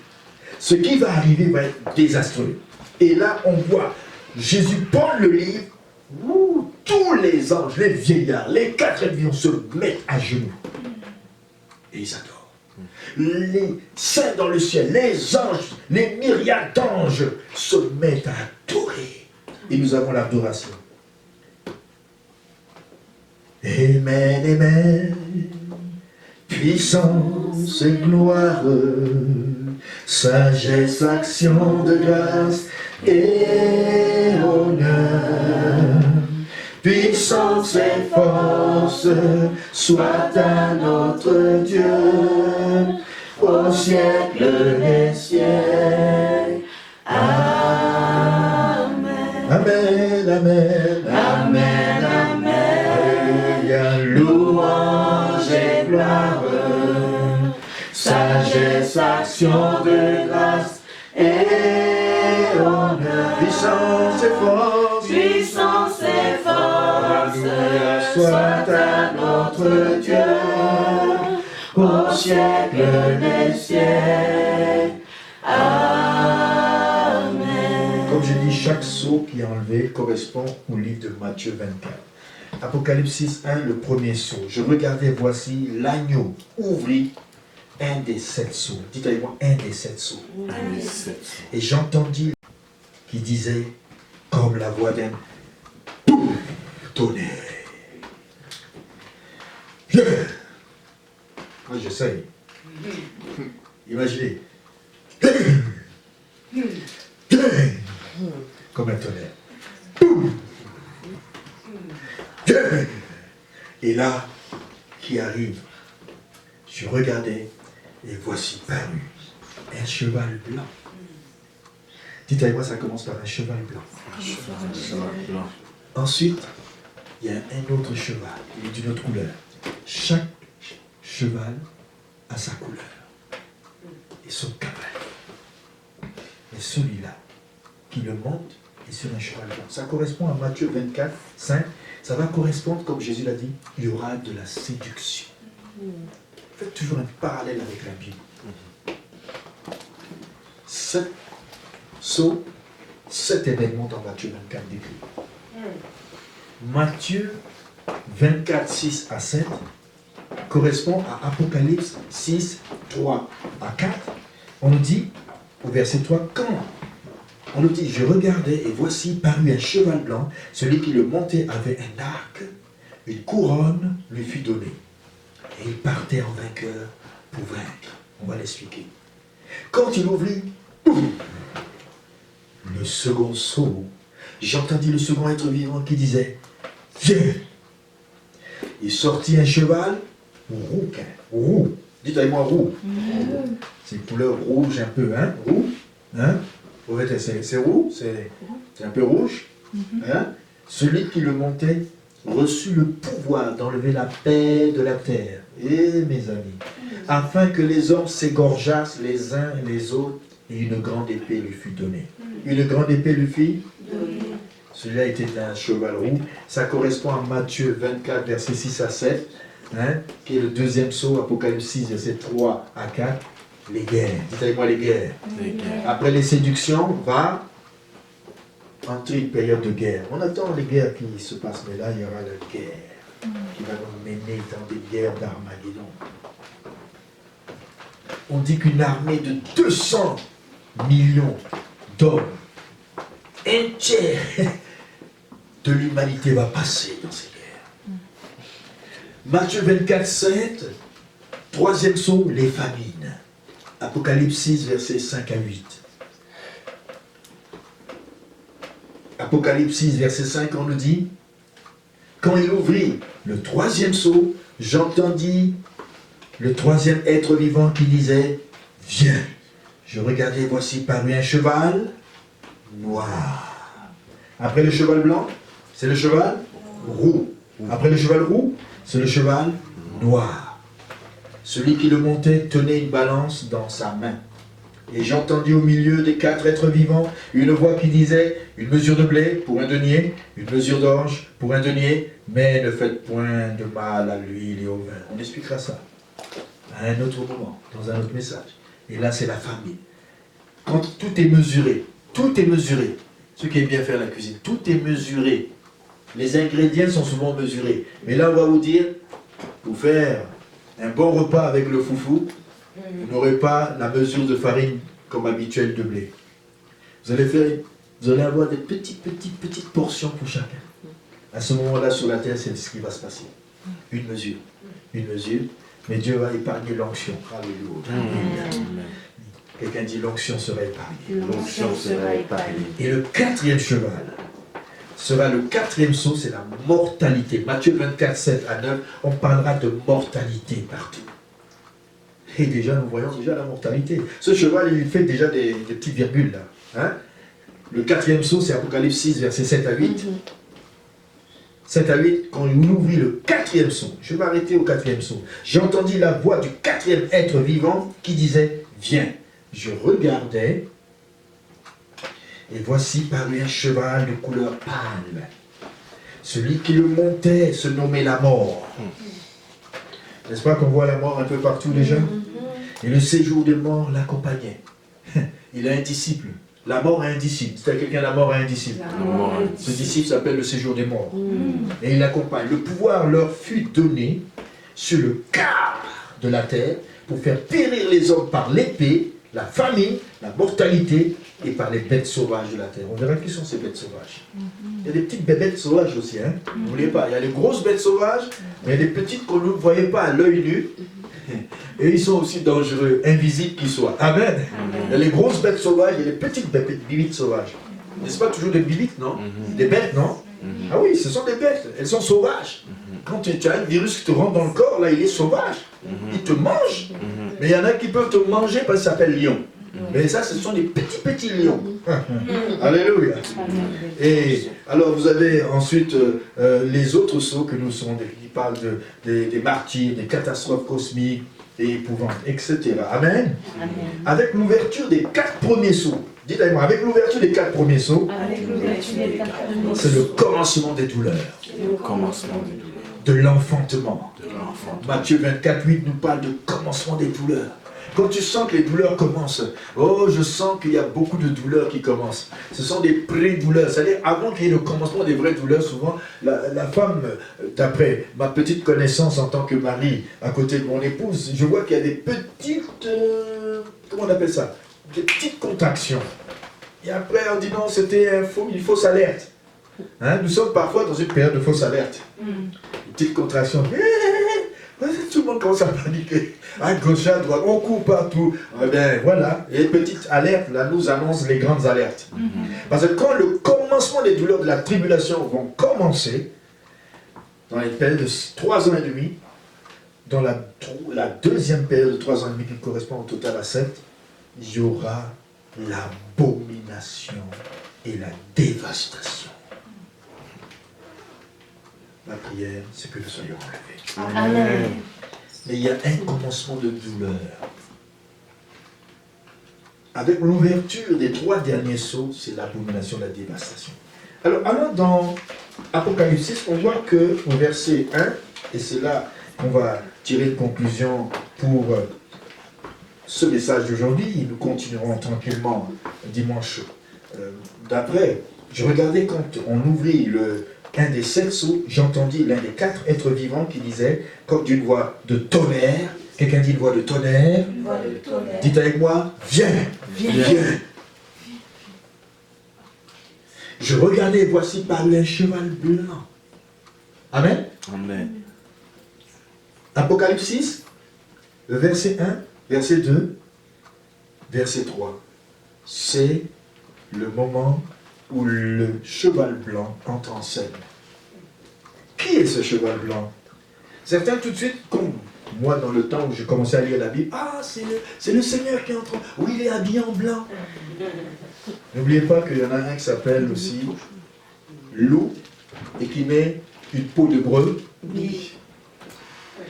Ce qui va arriver va être désastreux. Et là, on voit Jésus prendre le livre, tous les anges, les vieillards, les 4 avions se mettent à genoux. Et ils adorent. Les saints dans le ciel, les anges, les myriades d'anges se mettent à adorer. Et nous avons l'adoration. Amen, amen, puissance et gloire, sagesse, action de grâce et honneur, puissance et force soit à notre Dieu, au siècle des siècles. Amen. Amen, amen, amen, amen. Alléluia, louange et gloire, sagesse, action de grâce et honneur. Puissance et force, Puissance et force, Alléluia, soit à notre Dieu, au siècle des siècles. Amen. Comme je dis, chaque sceau qui est enlevé correspond au livre de Matthieu 24. Apocalypse 6, 1, le premier sceau. Je regardais, voici l'agneau ouvrit un des 7 sceaux. Dites avec moi, un des 7 sceaux. Et j'entendis qui disait, comme la voix d'un tonnerre. Moi j'essaye. Imaginez. Comme un tonnerre. Et là, qui arrive, je regardais, et voici paru un cheval blanc. Dites avec moi, ça commence par un cheval blanc. Ensuite, il y a un autre cheval, il est d'une autre couleur. Chaque cheval a sa couleur et son cavalier. Et celui-là, qui le monte, est sur un cheval blanc. Ça correspond à Matthieu 24, 5. Ça va correspondre, comme Jésus l'a dit, il y aura de la séduction. Faites toujours un parallèle avec la Bible. 7 sceaux, 7 événements dans Matthieu 24 décrits. Matthieu 24, 6 à 7 correspond à Apocalypse 6, 3 à 4. On nous dit, au verset 3, quand on nous dit, je regardais et voici parut un cheval blanc, celui qui le montait avait un arc, une couronne lui fut donnée. Et il partait en vainqueur pour vaincre. On va l'expliquer. Quand il ouvrit le second sceau, j'entendis le second être vivant qui disait, viens. Il sortit un cheval roux. Dites avec moi roux. C'est une couleur rouge un peu, hein? Roux. Hein? C'est roux, c'est un peu rouge. Hein? Celui qui le montait reçut le pouvoir d'enlever la paix de la terre. Et mes amis, afin que les hommes s'égorgeassent les uns les autres, et une grande épée lui fut donnée. Une grande épée lui fut donnée. Celui-là était un cheval roux. Ça correspond à Matthieu 24, versets 6 à 7, hein, qui est le deuxième sceau, Apocalypse 6, versets 3 à 4. Les guerres. Dites avec moi les guerres. Après les séductions, va entrer une période de guerre. On attend les guerres qui se passent, mais là, il y aura la guerre qui va nous mener dans des guerres d'Armageddon. On dit qu'une armée de 200 millions d'hommes, un tiers de l'humanité va passer dans ces guerres. Matthieu 24, 7, troisième sceau, les famines. Apocalypse 6, versets 5 à 8. Apocalypse 6, verset 5, on nous dit, quand il ouvrit le troisième sceau, j'entendis le troisième être vivant qui disait, viens. Je regardais, voici parut un cheval noir. Après le cheval blanc, c'est le cheval roux. Après le cheval roux, c'est le cheval noir. Celui qui le montait tenait une balance dans sa main. Et j'entendis au milieu des 4 êtres vivants une voix qui disait, une mesure de blé pour un denier, une mesure d'orge pour un denier, mais ne faites point de mal à l'huile et au vin. On expliquera ça à un autre moment, dans un autre message. Et là, c'est la famille. Quand tout est mesuré, ce qui est bien faire la cuisine, tout est mesuré. Les ingrédients sont souvent mesurés. Mais là, on va vous dire, pour faire un bon repas avec le foufou, vous n'aurez pas la mesure de farine comme habituelle de blé. Vous allez avoir des petites portions pour chacun. À ce moment-là, sur la terre, c'est ce qui va se passer. Une mesure. Mais Dieu va épargner l'onction. Alléluia. Quelqu'un dit l'onction sera épargnée. L'onction sera épargnée. Et le 4e cheval sera le 4e sceau, c'est la mortalité. Matthieu 24, 7 à 9, on parlera de mortalité partout. Et déjà, nous voyons déjà la mortalité. Ce cheval, il fait déjà des petites virgules là. Hein? Le 4e sceau, c'est Apocalypse 6, versets 7 à 8. 7 à 8, quand il ouvrit le 4e sceau, je vais m'arrêter au 4e sceau, j'ai entendu la voix du 4e être vivant qui disait, viens. Je regardais, et voici parut un cheval de couleur pâle. Celui qui le montait se nommait la mort. N'est-ce pas qu'on voit la mort un peu partout déjà? Et le séjour des morts l'accompagnait. Il a un disciple. La mort a un disciple. C'est à quelqu'un, la mort a un disciple. Ce disciple s'appelle le séjour des morts. Et il l'accompagne. Le pouvoir leur fut donné sur le quart de la terre pour faire périr les hommes par l'épée, la famine, la mortalité et par les bêtes sauvages de la terre. On verra qui sont ces bêtes sauvages. Il y a des petites bêtes sauvages aussi. N'oubliez pas, il y a les grosses bêtes sauvages, mais il y a des petites qu'on ne voyait pas à l'œil nu. Et ils sont aussi dangereux, invisibles qu'ils soient. Amen. Il y a les grosses bêtes sauvages et les petites bibites sauvages. N'est-ce pas toujours des bibites, non? Des bêtes, non? Ah oui, ce sont des bêtes. Elles sont sauvages. Quand tu as un virus qui te rentre dans le corps, là, il est sauvage. Il te mange. Mais il y en a qui peuvent te manger parce que ça s'appelle lion. Mais ça, ce sont des petits lions. Alléluia. Et alors, vous avez ensuite les autres sceaux que nous serons, qui parlent des martyrs, des catastrophes cosmiques, et épouvantes, etc. Amen. Avec l'ouverture des 4 premiers sceaux. Dites avec moi, avec l'ouverture des 4 premiers sceaux, c'est le commencement des douleurs. De l'enfantement. Matthieu 24, 8 nous parle de commencement des douleurs. Quand tu sens que les douleurs commencent, oh, je sens qu'il y a beaucoup de douleurs qui commencent. Ce sont des pré-douleurs. C'est-à-dire, avant qu'il y ait le commencement des vraies douleurs, souvent, la femme, d'après ma petite connaissance en tant que mari, à côté de mon épouse, je vois qu'il y a des petites, comment on appelle ça? Des petites contractions. Et après, on dit non, c'était une fausse alerte. Nous sommes parfois dans une période de fausse alerte. Une petite contraction. Tout le monde commence à paniquer. À gauche, à droite, on court partout. Eh bien, voilà. Et les petites alertes, là, nous annoncent les grandes alertes. Parce que quand le commencement des douleurs de la tribulation vont commencer, dans les périodes de 3 ans et demi, dans la deuxième période de 3 ans et demi qui correspond au total à 7, il y aura l'abomination et la dévastation. Ma prière, c'est que nous soyons enlevés. Amen. Mais il y a un commencement de douleur. Avec l'ouverture des 3 derniers sceaux, c'est l'abomination, la dévastation. Alors dans Apocalypse 6, on voit qu'au verset 1, et c'est là qu'on va tirer une conclusion pour ce message d'aujourd'hui, nous continuerons tranquillement dimanche d'après. Je regardais quand on ouvrit un des 7 sceaux, j'entendis l'un des 4 êtres vivants qui disait, comme d'une voix de tonnerre, quelqu'un dit une voix de tonnerre, dites avec moi, viens, viens. Je regardais, voici parut un cheval blanc. Amen. Amen. Apocalypse 6, le verset 1, verset 2, verset 3. C'est le moment où le cheval blanc entre en scène. Qui est ce cheval blanc? Certains tout de suite, comme moi dans le temps où j'ai commencé à lire la Bible, ah c'est le Seigneur qui entre, oui il est habillé en blanc. N'oubliez pas qu'il y en a un qui s'appelle aussi loup et qui met une peau de breu.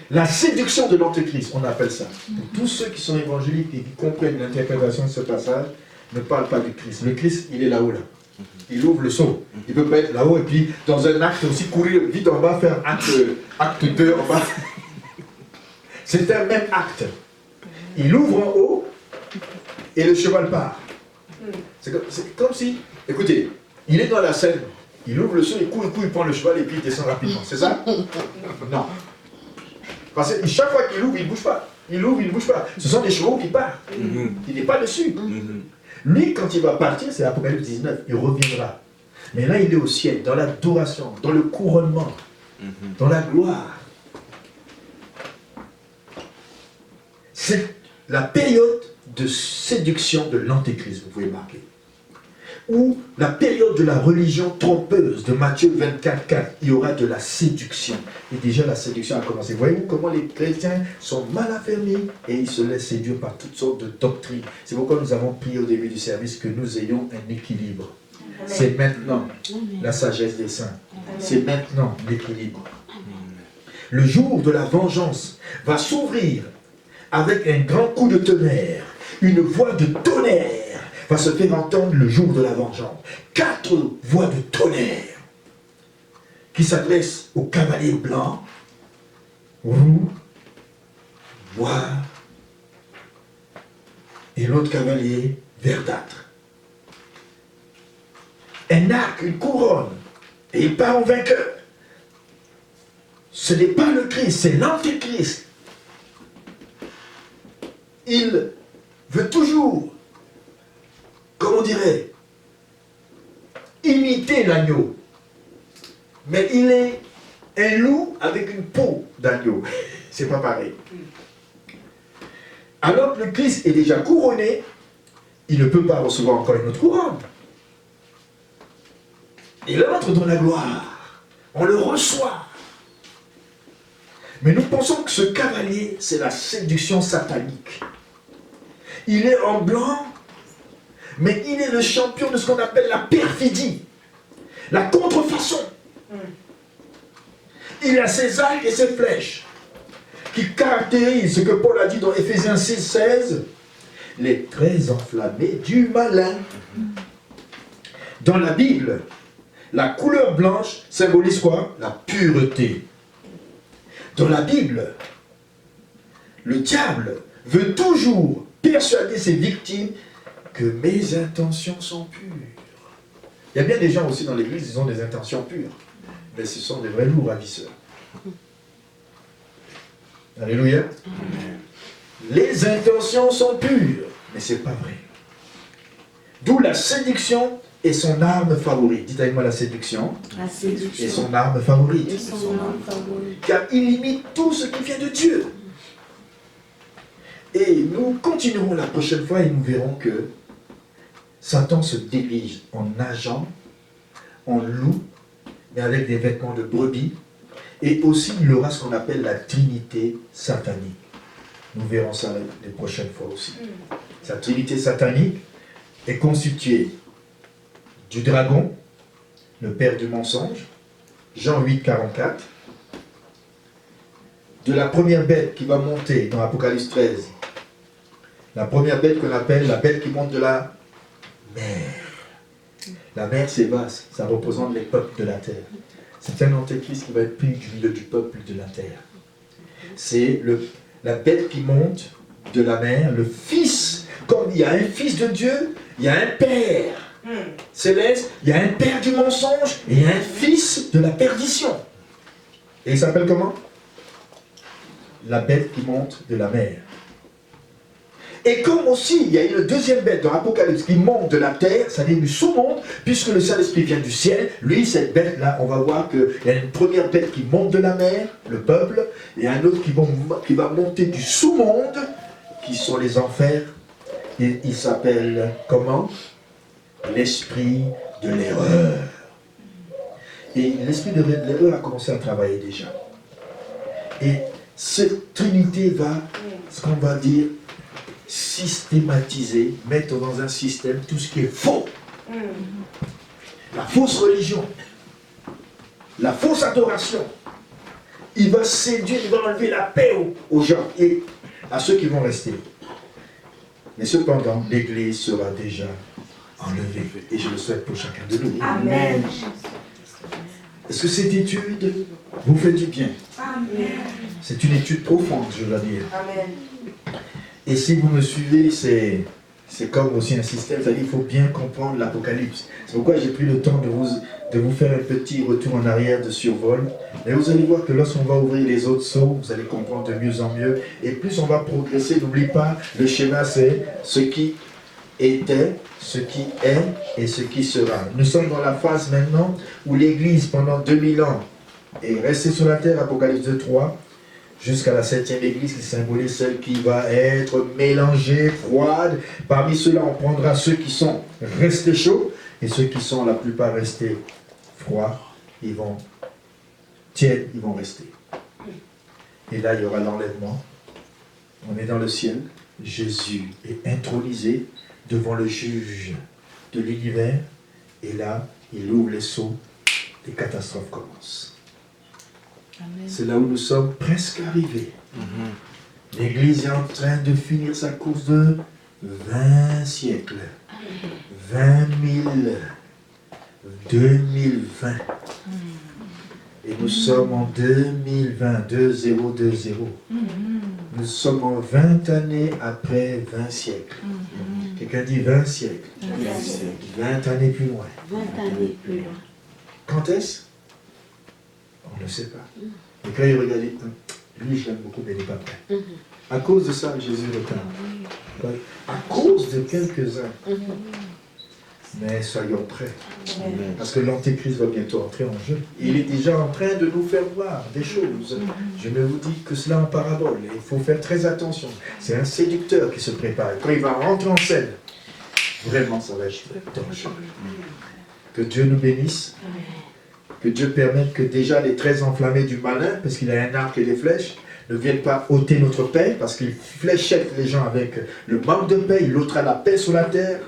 La séduction de l'antéchrist, on appelle ça. Pour tous ceux qui sont évangéliques et qui comprennent l'interprétation de ce passage, ne parlent pas du Christ. Le Christ, il est là-haut, là. Il ouvre le seau. Il ne peut pas être là-haut et puis dans un acte aussi courir vite en bas, faire acte 2 en bas. C'est un même acte. Il ouvre en haut et le cheval part. C'est comme si, écoutez, il est dans la scène, il ouvre le seau, il court, il prend le cheval et puis il descend rapidement. C'est ça? Non. Parce que chaque fois qu'il ouvre, il ne bouge pas. Il ouvre, il ne bouge pas. Ce sont des chevaux qui partent. Il n'est pas dessus. Lui, quand il va partir, c'est Apocalypse 19, il reviendra. Mais là, il est au ciel, dans l'adoration, dans le couronnement, dans la gloire. C'est la période de séduction de l'antéchrist, vous pouvez marquer. Ou la période de la religion trompeuse de Matthieu 24, 4. Il y aura de la séduction. Et déjà, la séduction a commencé. Voyez-vous comment les chrétiens sont mal affermis et ils se laissent séduire par toutes sortes de doctrines. C'est pourquoi nous avons prié au début du service que nous ayons un équilibre. C'est maintenant la sagesse des saints. C'est maintenant l'équilibre. Le jour de la vengeance va s'ouvrir avec un grand coup de tonnerre. Une voix de tonnerre va se faire entendre le jour de la vengeance. 4 voix de tonnerre qui s'adressent aux cavaliers blancs, roux, noir et l'autre cavalier verdâtre. Un arc, une couronne, et il part en vainqueur. Ce n'est pas le Christ, c'est l'Antéchrist. Il veut toujours, comme on dirait, imiter l'agneau. Mais il est un loup avec une peau d'agneau. C'est pas pareil. Alors que le Christ est déjà couronné, il ne peut pas recevoir encore une autre couronne. Il entre dans la gloire. On le reçoit. Mais nous pensons que ce cavalier, c'est la séduction satanique. Il est en blanc, mais il est le champion de ce qu'on appelle la perfidie, la contrefaçon. Il a ses arcs et ses flèches qui caractérisent ce que Paul a dit dans Éphésiens 6:16, les traits enflammés du malin. Dans la Bible, la couleur blanche symbolise quoi? La pureté. Dans la Bible, le diable veut toujours persuader ses victimes que mes intentions sont pures. Il y a bien des gens aussi dans l'église, ils ont des intentions pures. Mais ce sont des vrais loups ravisseurs. Alléluia. Les intentions sont pures, mais ce n'est pas vrai. D'où la séduction est son arme favorite. Dites avec moi la séduction. La séduction. Et son arme favorite. Et son arme favorite. Car il imite tout ce qui vient de Dieu. Et nous continuerons la prochaine fois et nous verrons que Satan se déguise en agent, en loup, mais avec des vêtements de brebis. Et aussi, il aura ce qu'on appelle la trinité satanique. Nous verrons ça les prochaines fois aussi. Sa trinité satanique est constituée du dragon, le père du mensonge, Jean 8,44, de la première bête qui va monter dans Apocalypse 13, la première bête qu'on appelle la bête qui monte de la mer. La mer, c'est vaste, ça représente les peuples de la terre. C'est un antéchrist qui va être pris du milieu du peuple de la terre. C'est la bête qui monte de la mer, le fils, comme il y a un fils de Dieu, il y a un père céleste, il y a un père du mensonge et un fils de la perdition. Et il s'appelle comment? La bête qui monte de la mer. Et comme aussi, il y a une deuxième bête dans l'Apocalypse qui monte de la terre, c'est-à-dire du sous-monde, puisque le Saint-Esprit vient du ciel, lui, cette bête-là, on va voir qu'il y a une première bête qui monte de la mer, le peuple, et un autre qui va monter du sous-monde, qui sont les enfers, et il s'appelle comment? L'esprit de l'erreur. Et l'esprit de l'erreur a commencé à travailler déjà. Et cette trinité va, ce qu'on va dire, systématiser, mettre dans un système tout ce qui est faux. La fausse religion, la fausse adoration. Il va séduire, il va enlever la paix aux gens et à ceux qui vont rester. Mais cependant, l'Église sera déjà enlevée. Et je le souhaite pour chacun de nous. Amen. Est-ce que cette étude vous fait du bien? Amen. C'est une étude profonde, je dois dire. Amen. Et si vous me suivez, c'est comme aussi un système, c'est-à-dire qu'il faut bien comprendre l'Apocalypse. C'est pourquoi j'ai pris le temps de vous faire un petit retour en arrière de survol. Et vous allez voir que lorsqu'on va ouvrir les autres sceaux, vous allez comprendre de mieux en mieux. Et plus on va progresser, n'oublie pas, le schéma c'est ce qui était, ce qui est et ce qui sera. Nous sommes dans la phase maintenant où l'Église, pendant 2000 ans, est restée sur la terre, Apocalypse 2:3, jusqu'à la 7e église qui symbolise celle qui va être mélangée, froide. Parmi ceux-là, on prendra ceux qui sont restés chauds et ceux qui sont la plupart restés froids. Ils vont tièdes, ils vont rester. Et là, il y aura l'enlèvement. On est dans le ciel. Jésus est intronisé devant le juge de l'univers Et là, il ouvre les seaux, les catastrophes commencent. C'est là où nous sommes presque arrivés. L'Église est en train de finir sa course de 20 siècles. 20 000. 2020. Et nous sommes en 2020, 2020. Nous sommes en 20 années après 20 siècles. Quelqu'un dit 20 siècles. 20 années plus loin. 20 années plus loin. Quand est-ce? On ne sait pas. Et quand il regarde, lui je l'aime beaucoup, mais il n'est pas prêt. À cause de ça, Jésus retarde. À cause de quelques-uns. Mais soyons prêts. Parce que l'Antéchrist va bientôt entrer en jeu. Il est déjà en train de nous faire voir des choses. Je ne vous dis que cela en parabole. Il faut faire très attention. C'est un séducteur qui se prépare. Quand il va rentrer en scène, vraiment ça va être dangereux. Que Dieu nous bénisse. Que Dieu permette que déjà les traits enflammés du malin, parce qu'il a un arc et des flèches, ne viennent pas ôter notre paix, parce qu'il fléchette les gens avec le manque de paix. Il ôtera la paix sur la terre.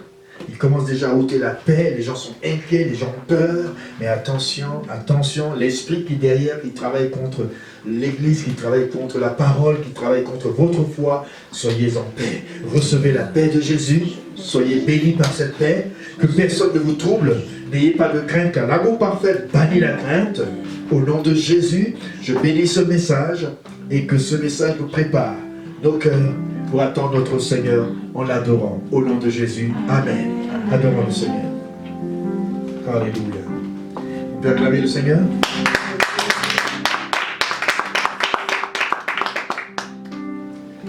Il commence déjà à ôter la paix, les gens sont inquiets, les gens ont peur, mais attention, attention, l'esprit qui derrière, qui travaille contre l'Église, qui travaille contre la parole, qui travaille contre votre foi, soyez en paix. Recevez la paix de Jésus, soyez bénis par cette paix, que personne ne vous trouble, n'ayez pas de crainte, car l'amour parfait bannit la crainte. Au nom de Jésus, je bénis ce message, et que ce message nous prépare nos cœurs pour attendre notre Seigneur en l'adorant. Au nom de Jésus, Amen. Adorons le Seigneur. Alléluia. On peut acclamer le Seigneur?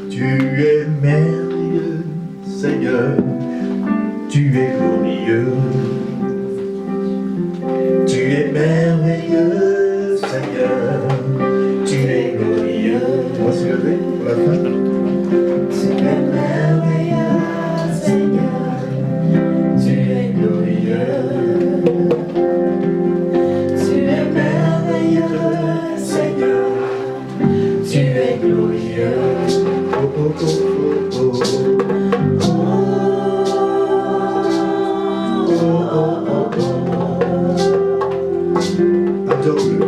Tu es merveilleux, Seigneur. Tu es glorieux. Tu es merveilleux, Seigneur. Tu es glorieux. On va se lever pour la fin. Tu es merveilleux, Seigneur, tu es glorieux. Tu es merveilleux, Seigneur, tu es glorieux. Oh, oh, oh, oh, oh. Adore-le.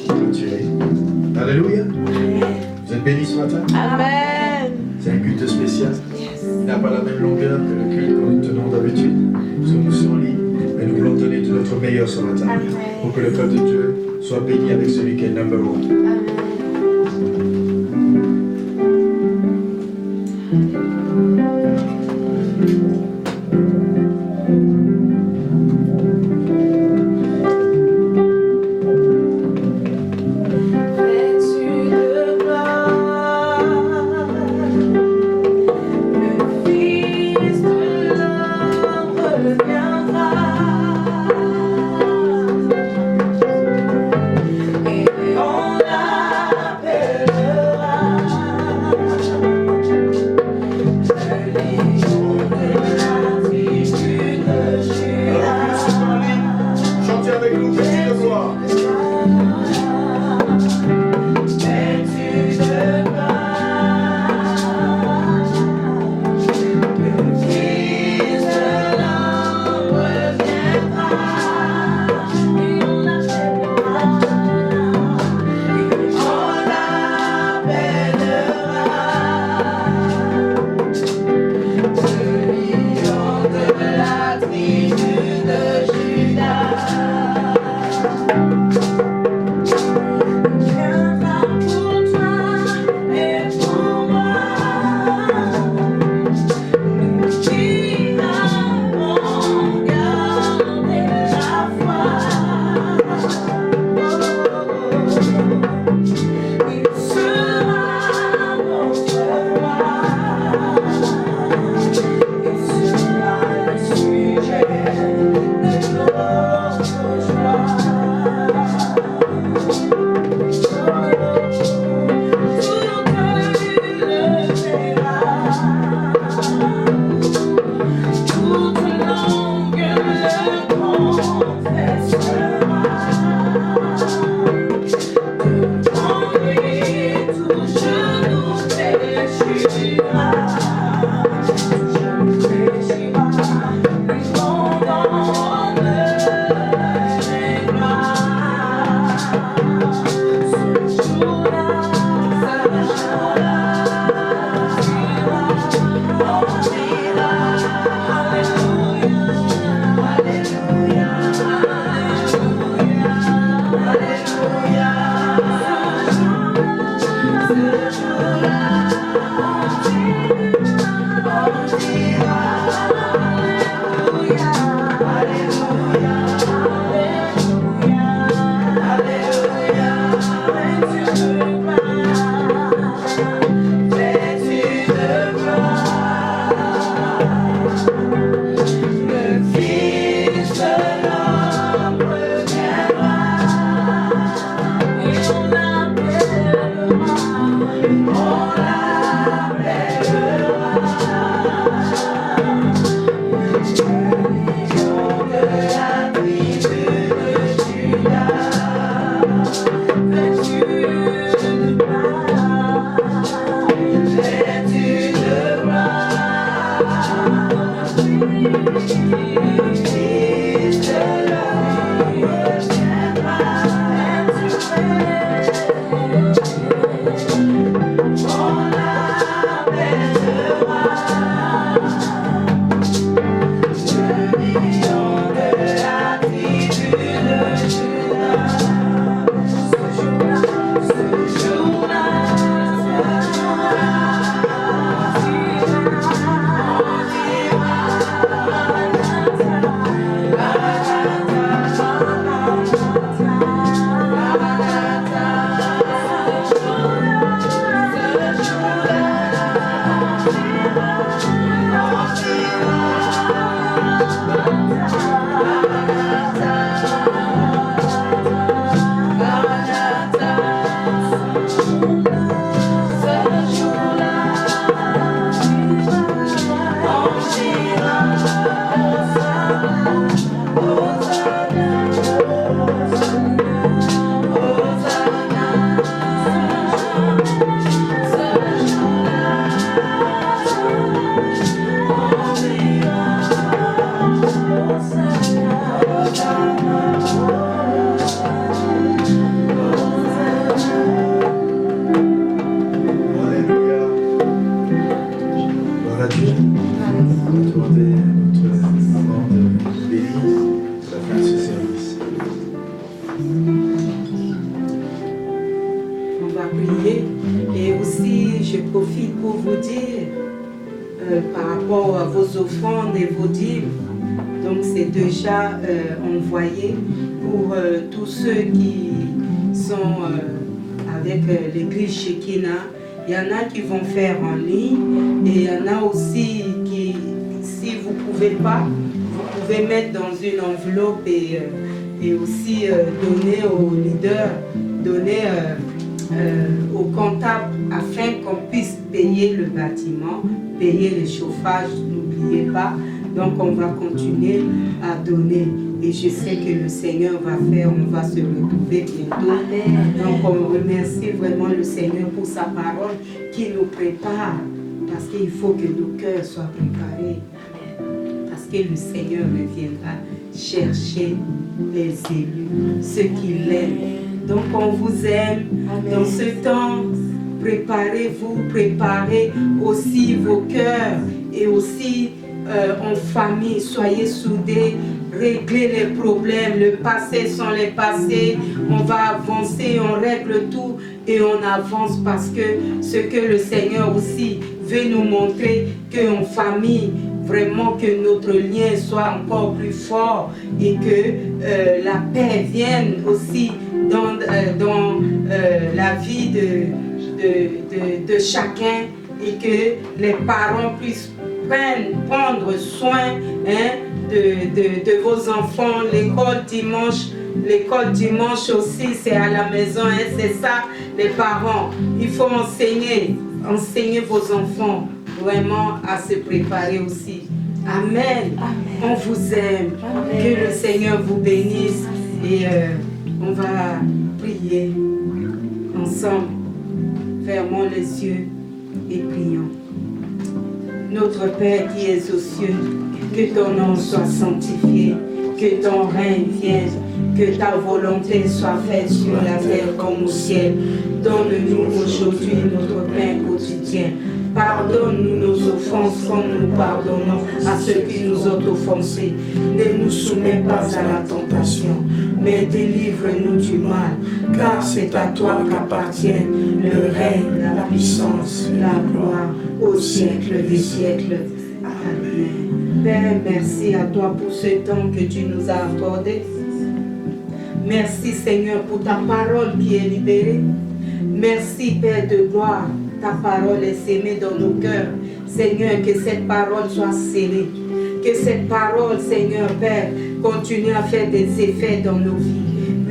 clôturer. Alléluia. Vous êtes bénis ce matin? Amen. C'est un culte spécial. Il n'a pas la même longueur que le culte que nous tenons d'habitude. Nous sommes sur lit, mais nous voulons donner de notre meilleur ce matin pour que le peuple de Dieu soit béni avec celui qui est number one. prier. Et aussi, je profite pour vous dire, par rapport à vos offrandes et vos dîmes, donc c'est déjà envoyé pour tous ceux qui sont avec l'église Shekinah. Il y en a qui vont faire en ligne et il y en a aussi qui, si vous ne pouvez pas, vous pouvez mettre dans une enveloppe et aussi donner aux leaders, donner au comptable afin qu'on puisse payer le bâtiment, payer le chauffage, n'oubliez pas. Donc on va continuer à donner et je sais que le Seigneur va faire, on va se retrouver bientôt. Amen. Donc on remercie vraiment le Seigneur pour sa parole qui nous prépare parce qu'il faut que nos cœurs soient préparés. Parce que le Seigneur reviendra chercher les élus, ceux qui l'aiment. Donc on vous aime. Amen. Dans ce temps, préparez-vous, préparez aussi vos cœurs et aussi en famille, soyez soudés, réglez les problèmes, le passé sont les passés, on va avancer, on règle tout et on avance parce que ce que le Seigneur aussi veut nous montrer, qu'en famille, vraiment que notre lien soit encore plus fort et que la paix vienne aussi dans la vie de chacun et que les parents puissent prendre soin de vos enfants. L'école dimanche aussi, c'est à la maison, c'est ça, les parents. Il faut enseigner vos enfants vraiment à se préparer aussi. Amen. Amen. On vous aime. Amen. Que le Seigneur vous bénisse. Et on va prier ensemble. Fermons les yeux et prions. Notre Père qui es aux cieux, que ton nom soit sanctifié, que ton règne vienne, que ta volonté soit faite sur la terre comme au ciel. Donne-nous aujourd'hui notre pain quotidien. Pardonne-nous nos offenses comme nous pardonnons à ceux qui nous ont offensés. Ne nous soumets pas à la tentation, mais délivre-nous du mal, car c'est à toi qu'appartiennent le règne, la puissance, la gloire, au siècle des siècles. Amen. Père, merci à toi pour ce temps que tu nous as accordé. Merci Seigneur pour ta parole qui est libérée. Merci Père de gloire. Ta parole est sémée dans nos cœurs. Seigneur, que cette parole soit scellée. Que cette parole, Seigneur Père, continue à faire des effets dans nos vies.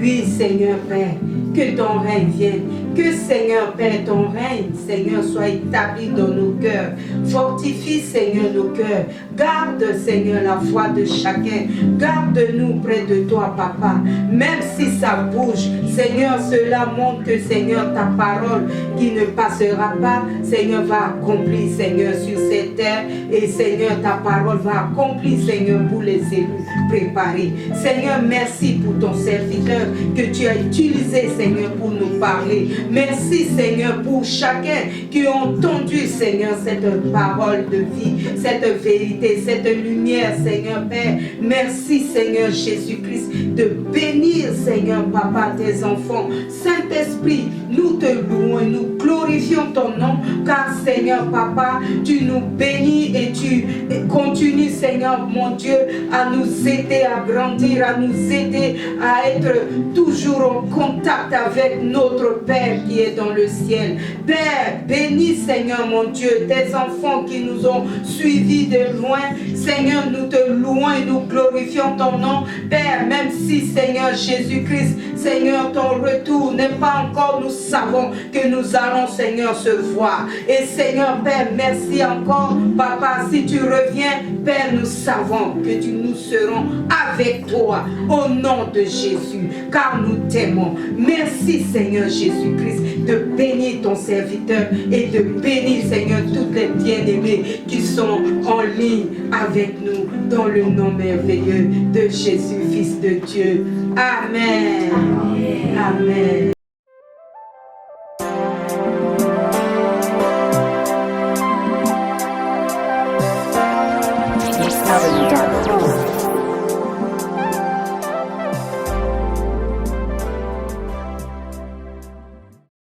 Oui, Seigneur Père, que ton règne vienne. Que Seigneur Père, ton règne, Seigneur, soit établi dans nos cœurs. Fortifie, Seigneur, nos cœurs. Garde, Seigneur, la foi de chacun. Garde-nous près de toi, Papa. Même si ça bouge, Seigneur, cela montre que, Seigneur, ta parole qui ne passera pas, Seigneur, va accomplir, Seigneur, sur cette terre. Et, Seigneur, ta parole va accomplir, Seigneur, pour les élus préparés. Seigneur, merci pour ton serviteur que tu as utilisé, Seigneur, pour nous parler. Merci Seigneur pour chacun qui a entendu Seigneur cette parole de vie, cette vérité, cette lumière Seigneur Père. Merci Seigneur Jésus-Christ de bénir Seigneur Papa tes enfants. Saint-Esprit, nous te louons et nous glorifions ton nom car Seigneur Papa, tu nous bénis et tu continues Seigneur mon Dieu à nous aider à grandir, à nous aider à être toujours en contact avec notre Père qui est dans le ciel. Père, bénis Seigneur mon Dieu, tes enfants qui nous ont suivis de loin. Seigneur, nous te louons et nous glorifions ton nom. Père, même si Seigneur Jésus-Christ, Seigneur, ton retour n'est pas encore, nous savons que nous allons Seigneur se voir. Et Seigneur Père, merci encore. Papa, si tu reviens, Père, nous savons que nous serons avec toi au nom de Jésus, car nous t'aimons. Merci Seigneur Jésus-Christ de bénir ton serviteur et de bénir Seigneur toutes les bien-aimés qui sont en ligne avec nous dans le nom merveilleux de Jésus, Fils de Dieu. Amen. Amen. Amen.